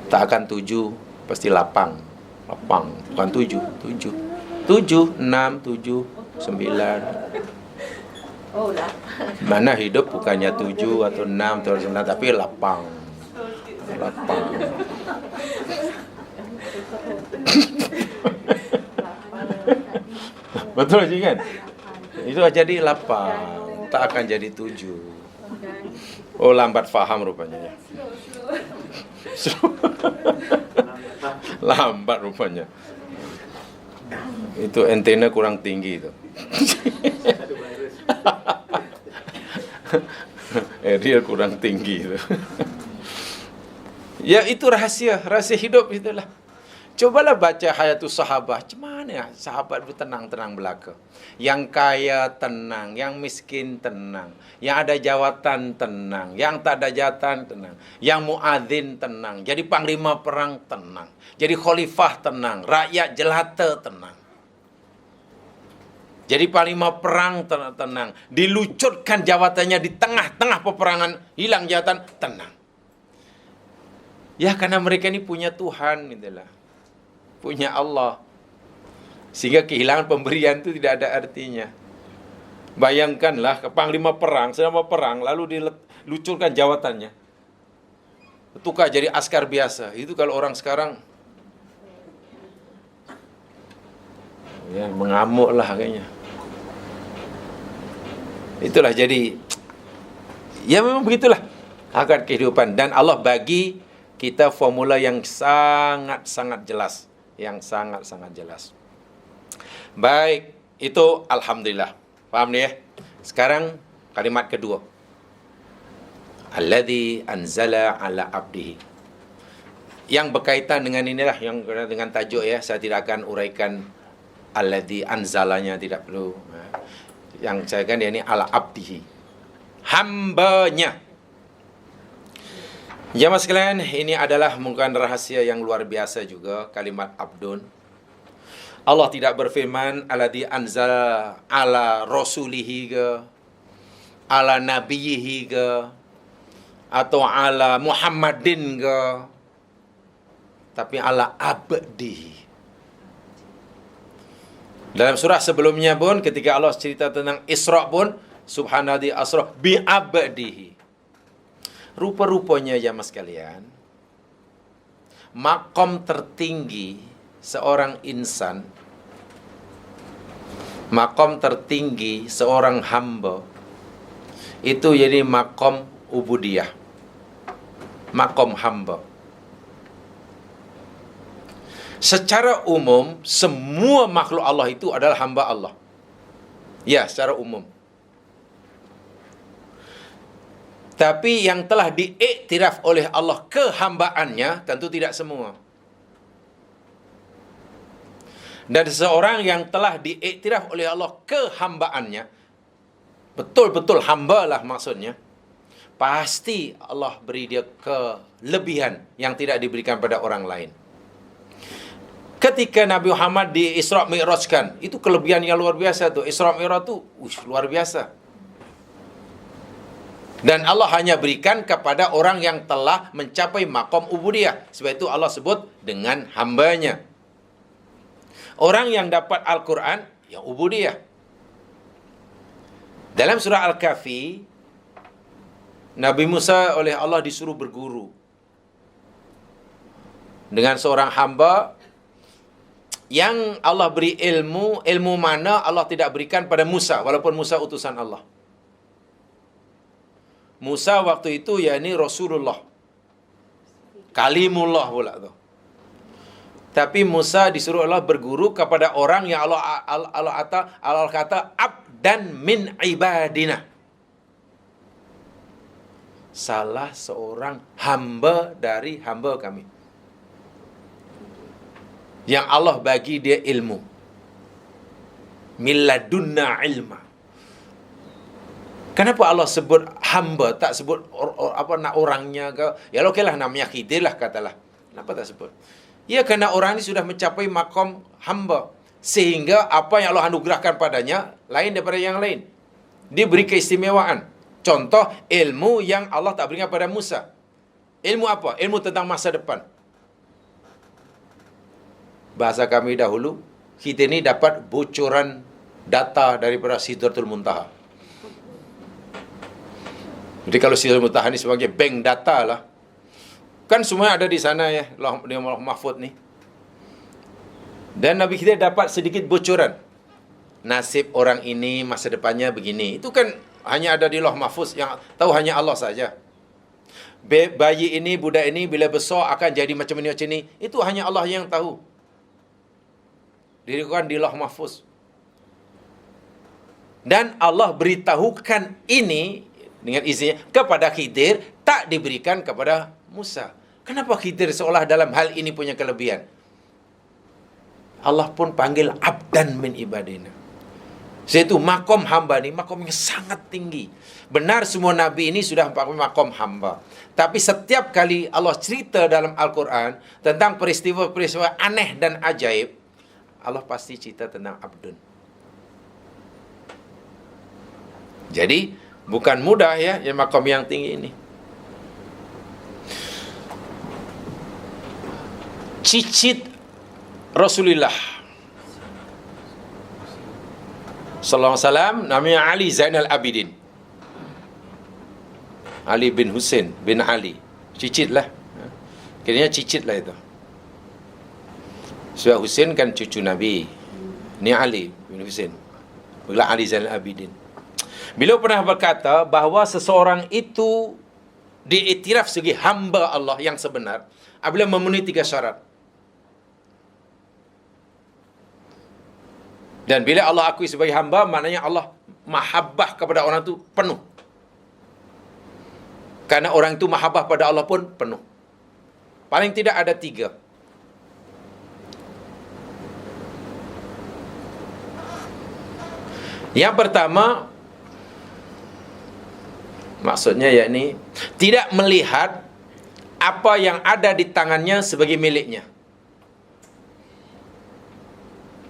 Tak akan tuju, pasti lapang. Lapang, bukan 7, 6, 7, 9. Mana hidup bukannya 7 atau 6 atau 9, tapi lapang. Lapang. Betul sih kan? Itu jadi lapang, tak akan jadi 7. Oh, lambat faham rupanya ya. Lambat rupanya. Itu antena kurang tinggi itu. Ariel kurang tinggi itu. Ya itu rahasia hidup itulah. Cobalah baca Hayatus Sahabah. Macam mana sahabat bertenang-tenang belaka. Yang kaya tenang, yang miskin tenang, yang ada jawatan tenang, yang tak ada jawatan tenang, yang muadzin tenang, jadi panglima perang tenang, jadi khalifah tenang, rakyat jelata tenang. Jadi panglima perang tenang, dilucutkan jawatannya di tengah-tengah peperangan, hilang jawatan, tenang. Ya karena mereka ini punya Tuhan itulah. Punya Allah. Sehingga kehilangan pemberian itu tidak ada artinya. Bayangkanlah panglima perang, selama perang lalu dilucurkan jawatannya. Tukar jadi askar biasa. Itu kalau orang sekarang ya mengamuk lah kayaknya. Itulah jadi ya memang begitulah hakikat kehidupan, dan Allah bagi kita formula yang sangat-sangat jelas, yang sangat-sangat jelas. Baik, itu alhamdulillah. Paham nih ya? Sekarang kalimat kedua. Alladzi anzala ala abdihi. Yang berkaitan dengan inilah, yang dengan tajuk ya, saya tidak akan uraikan alladzi anzalanya, tidak perlu. Yang saya kan dia ini ala abdihi. hambanya. Jamaah sekalian, ini adalah mungkin rahasia yang luar biasa juga, kalimat abdun. Allah tidak berfirman alladzi anzala ala rasulihi ke, ala nabiyhi ke, atau ala Muhammadin ke, tapi ala abdihi. Dalam surah sebelumnya pun ketika Allah cerita tentang Isra pun subhanalladzi asra bi abdihi. Rupa-rupanya jamaah sekalian, makom tertinggi seorang insan, makom tertinggi seorang hamba itu jadi makom ubudiyah, makom hamba. Secara umum, semua makhluk Allah itu adalah hamba Allah. Ya, secara umum. Tapi yang telah diiktiraf oleh Allah kehambaannya, tentu tidak semua. Dan seseorang yang telah diiktiraf oleh Allah kehambaannya, betul-betul hamba lah maksudnya, pasti Allah beri dia kelebihan yang tidak diberikan pada orang lain. Ketika Nabi Muhammad di Isra Mi'rajkan, itu kelebihan yang luar biasa tuh. Isra Mi'raj tuh luar biasa. Dan Allah hanya berikan kepada orang yang telah mencapai makom ubudiyah. Sebab itu Allah sebut dengan hambanya. Orang yang dapat Al-Quran, yang ubudiyah. Dalam surah Al-Kahfi, Nabi Musa oleh Allah disuruh berguru dengan seorang hamba yang Allah beri ilmu mana Allah tidak berikan pada Musa, walaupun Musa utusan Allah. Musa waktu itu yakni Rasulullah, Kalimullah pula tu. Tapi Musa disuruh Allah berguru kepada orang yang Allah kata abdan min ibadina, salah seorang hamba dari hamba kami, yang Allah bagi dia ilmu. Milladunna ilma. Kenapa Allah sebut hamba, tak sebut nak orangnya ke? Ya okeylah, namanya Khidir lah katalah. Kenapa tak sebut? Ya kerana orang ini sudah mencapai makom hamba, sehingga apa yang Allah anugerahkan padanya lain daripada yang lain. Dia beri keistimewaan. Contoh ilmu yang Allah tak berikan pada Musa. Ilmu apa? Ilmu tentang masa depan. Bahasa kami dahulu, kita ni dapat bocoran data daripada Sidratul Muntaha. Jadi kalau Sidratul Muntaha ni sebagai bank data lah, kan semua ada di sana ya, di Allah Mahfud ni. Dan Nabi kita dapat sedikit bocoran. Nasib orang ini masa depannya begini. Itu kan hanya ada di Allah Mahfuz, yang tahu hanya Allah saja. Bayi ini, budak ini bila besar akan jadi macam ni macam ni, itu hanya Allah yang tahu. Dirikan di Allah Mahfuz. Dan Allah beritahukan ini dengan izinnya kepada Khidir, tak diberikan kepada Musa. Kenapa Khidir seolah dalam hal ini punya kelebihan? Allah pun panggil abdan min ibadina. Iaitu makom hamba ni, makom yang sangat tinggi. Benar semua Nabi ini sudah mencapai makom hamba. Tapi setiap kali Allah cerita dalam Al-Quran tentang peristiwa-peristiwa aneh dan ajaib, Allah pasti cerita tentang abdun. Jadi, bukan mudah ya, yang makom yang tinggi ini. Cicit Rasulullah sallallahu alaihi wasallam namanya Ali Zainal Abidin. Ali bin Husain bin Ali. Cicit lah. Kiranya cicit lah itu. Sebab Husain kan cucu Nabi. Ni Ali bin Husain. Bila Ali Zainal Abidin. Beliau pernah berkata bahawa seseorang itu diiktiraf sebagai hamba Allah yang sebenar apabila memenuhi 3 syarat. Dan bila Allah akui sebagai hamba, maknanya Allah mahabbah kepada orang itu penuh. Karena orang itu mahabbah pada Allah pun penuh. Paling tidak ada 3. Yang pertama, Maksudnya yakni tidak melihat apa yang ada di tangannya sebagai miliknya.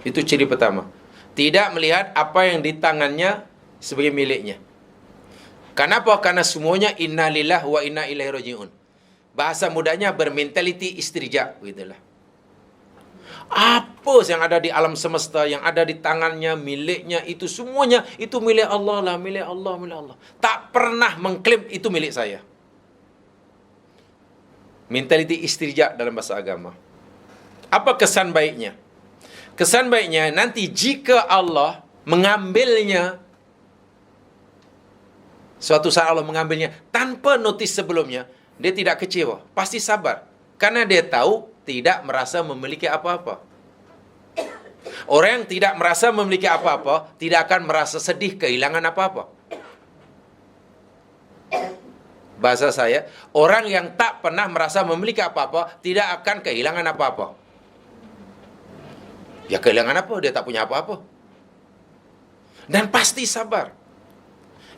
Itu ciri pertama. Tidak melihat apa yang di tangannya sebagai miliknya. Kenapa? Karena semuanya inna lillahi wa inna ilaihi raji'un. Bahasa mudahnya bermentaliti istirja, begitulah. Apa yang ada di alam semesta, yang ada di tangannya, miliknya, itu semuanya, itu milik Allah lah, milik Allah, milik Allah. Tak pernah mengklaim itu milik saya. Mentaliti istirja dalam bahasa agama. Apa kesan baiknya? Kesan baiknya, nanti jika Allah mengambilnya, suatu saat Allah mengambilnya tanpa notis sebelumnya, dia tidak kecewa, pasti sabar. Karena dia tahu tidak merasa memiliki apa-apa. Orang yang tidak merasa memiliki apa-apa tidak akan merasa sedih kehilangan apa-apa. Bahasa saya, orang yang tak pernah merasa memiliki apa-apa tidak akan kehilangan apa-apa. Ya kehilangan apa? Dia tak punya apa-apa. Dan pasti sabar.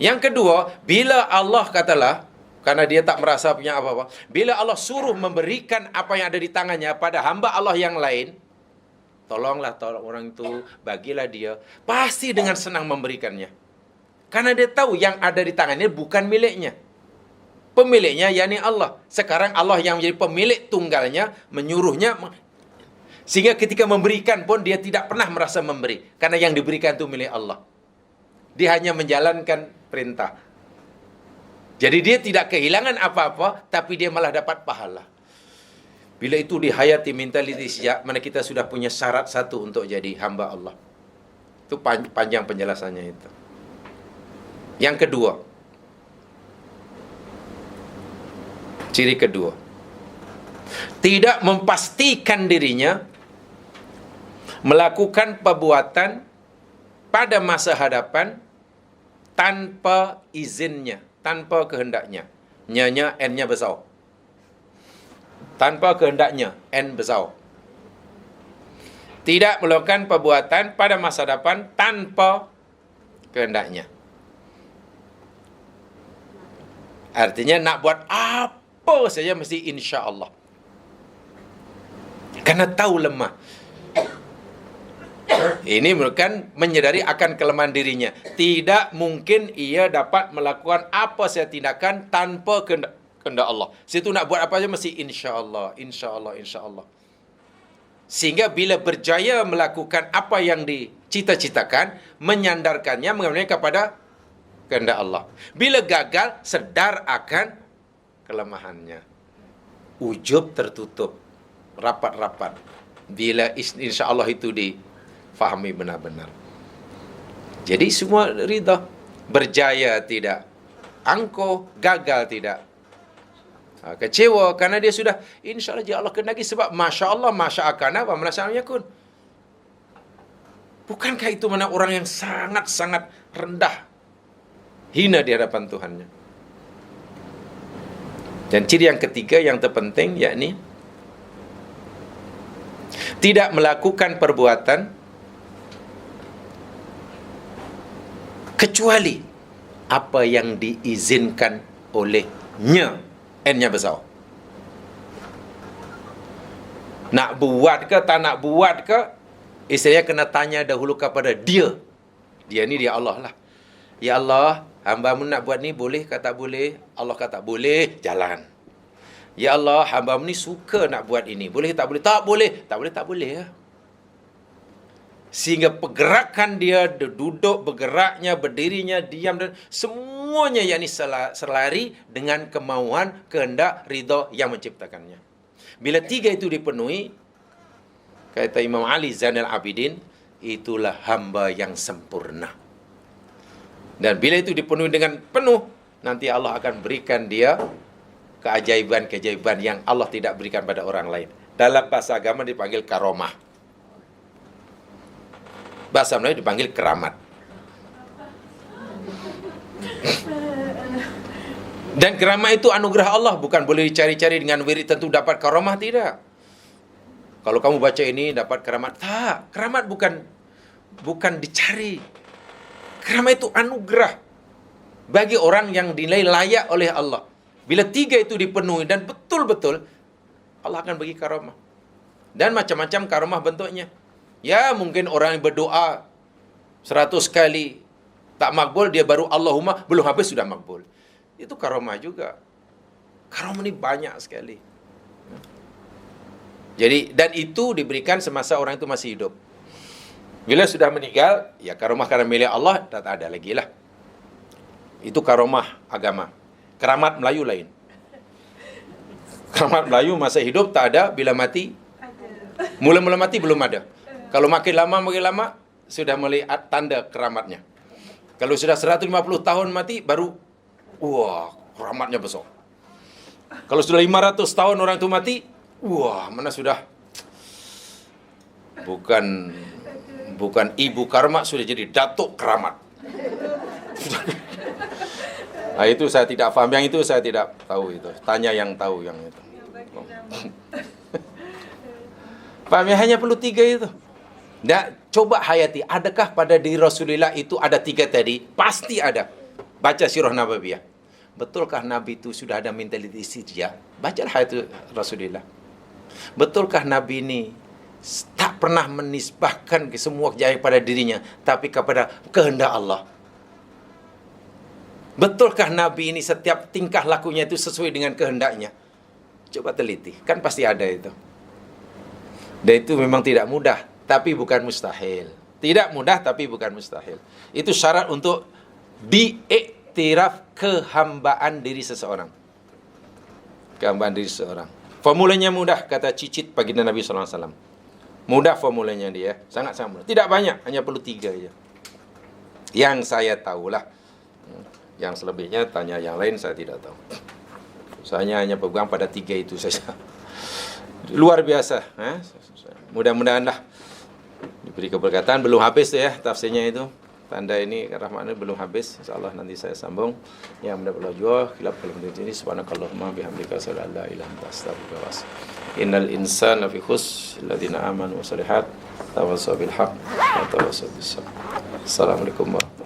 Yang kedua, bila Allah katalah, karena dia tak merasa punya apa-apa, bila Allah suruh memberikan apa yang ada di tangannya pada hamba Allah yang lain, tolong orang itu, bagilah dia, pasti dengan senang memberikannya. Karena dia tahu yang ada di tangannya bukan miliknya. Pemiliknya yakni Allah. Sekarang Allah yang menjadi pemilik tunggalnya, menyuruhnya. Sehingga ketika memberikan pun dia tidak pernah merasa memberi. Karena yang diberikan itu milik Allah. Dia hanya menjalankan perintah. Jadi dia tidak kehilangan apa-apa, tapi dia malah dapat pahala. Bila itu dihayati mentaliti sejak mana kita sudah punya syarat satu untuk jadi hamba Allah. Itu panjang penjelasannya itu. Yang kedua, ciri kedua, tidak memastikan dirinya melakukan perbuatan pada masa hadapan tanpa izinnya, tanpa kehendaknya. Nya N-nya besar. Tanpa kehendaknya, N besar. Tidak melakukan perbuatan pada masa depan tanpa kehendaknya. Artinya nak buat apa saja mesti insya Allah. Karena tahu lemah. Ini merupakan menyadari akan kelemahan dirinya. Tidak mungkin ia dapat melakukan apa saja tindakan tanpa kehendak Allah. Situ nak buat apa saja mesti insya Allah, insya Allah, insya Allah. Sehingga bila berjaya melakukan apa yang dicita-citakan, menyandarkannya, mengambilnya kepada kehendak Allah. Bila gagal, sedar akan kelemahannya. Ujub tertutup, rapat-rapat. Bila insya Allah itu difahami benar-benar. Jadi semua ridha. Berjaya tidak angkuh, gagal tidak kecewa, karena dia sudah insya Allah, ya Allah kendaki, sebab Masya Allah, Masya Akana, wa Masya Yakun. Bukankah itu mana orang yang sangat-sangat rendah, hina di hadapan Tuhannya. Dan ciri yang ketiga yang terpenting, yakni tidak melakukan perbuatan kecuali apa yang diizinkan olehnya. N-nya besar. Nak buat ke tak nak buat ke, istilahnya kena tanya dahulu kepada dia. Dia ni dia Allah lah. Ya Allah, hamba-Mu nak buat ni boleh ke tak boleh? Allah kata boleh, jalan. Ya Allah, hamba-Mu ni suka nak buat ini. Boleh ke tak boleh? Tak boleh. Tak boleh, tak boleh ya. Sehingga pergerakan dia, duduk, bergeraknya, berdirinya, diam, dan semuanya yakni selari dengan kemauan, kehendak, ridha yang menciptakannya. Bila tiga itu dipenuhi, kata Imam Ali Zainal Abidin, itulah hamba yang sempurna. Dan bila itu dipenuhi dengan penuh, nanti Allah akan berikan dia keajaiban-keajaiban yang Allah tidak berikan pada orang lain. Dalam bahasa agama dipanggil karomah. Bahasa Melayu dipanggil keramat. Dan keramat itu anugerah Allah, bukan boleh dicari-cari dengan wirid tentu dapat karamah, tidak. Kalau kamu baca ini dapat keramat, tak. Keramat bukan dicari. Keramat itu anugerah. bagi orang yang dinilai layak oleh Allah. Bila 3 itu dipenuhi dan betul-betul, Allah akan bagi karamah. Dan macam-macam karamah bentuknya. Ya, mungkin orang yang berdoa 100 kali tak makbul, dia baru Allahumma, belum habis sudah makbul. Itu karamah juga. Karamah ini banyak sekali. Jadi, dan itu diberikan semasa orang itu masih hidup. Bila sudah meninggal, ya karamah karena milik Allah, tak ada lagi lah. Itu karamah agama. Keramat Melayu lain. Keramat Melayu masa hidup tak ada, bila mati, mula-mula mati belum ada. Kalau makin lama, sudah melihat tanda keramatnya. Kalau sudah 150 tahun mati, baru, wah, keramatnya besar. Kalau sudah 500 tahun orang itu mati, wah, mana sudah, bukan ibu keramat, sudah jadi datuk keramat. Nah, itu saya tidak paham. Yang itu saya tidak tahu itu. Tanya yang tahu yang itu. Paham ya? Hanya perlu 3 itu. Nah, coba hayati. Adakah pada diri Rasulullah itu ada 3 tadi? Pasti ada. Baca sirah Nabawiyah. Betulkah Nabi itu sudah ada mentalitas hijrah? Bacalah itu Rasulullah. Betulkah Nabi ini tak pernah menisbahkan ke semua kejayaan pada dirinya, tapi kepada kehendak Allah? Betulkah Nabi ini setiap tingkah lakunya itu sesuai dengan kehendaknya? Coba teliti, kan pasti ada itu. Dan itu memang tidak mudah, tapi bukan mustahil. Tidak mudah, tapi bukan mustahil. Itu syarat untuk diiktiraf kehambaan diri seseorang. Kehambaan diri seseorang. Formulanya mudah, kata Cicit baginda Nabi SAW. Mudah formulanya dia, sangat-sangat mudah. Tidak banyak, hanya perlu 3 saja. Yang saya tahulah. Yang selebihnya tanya yang lain, saya tidak tahu. Saya hanya pegang pada 3 itu saja. Luar biasa. Mudah-mudahan lah diberi keberkatan. Belum habis tu ya tafsirnya itu. Tanda ini rahmatnya belum habis. InsyaAllah nanti saya sambung. Yang mendapat jua khilaf kalau ini subhanakallahumma bihamdika asyhadu an la ilaha illa anta astaghfiruka wa atubu ilaik. Innal insana fi khusr alladziina aamanu wa shalihat tawassaw bil haqq wa tawassaw bis sabr. Assalamualaikum warahmatullahi wabarakatuh.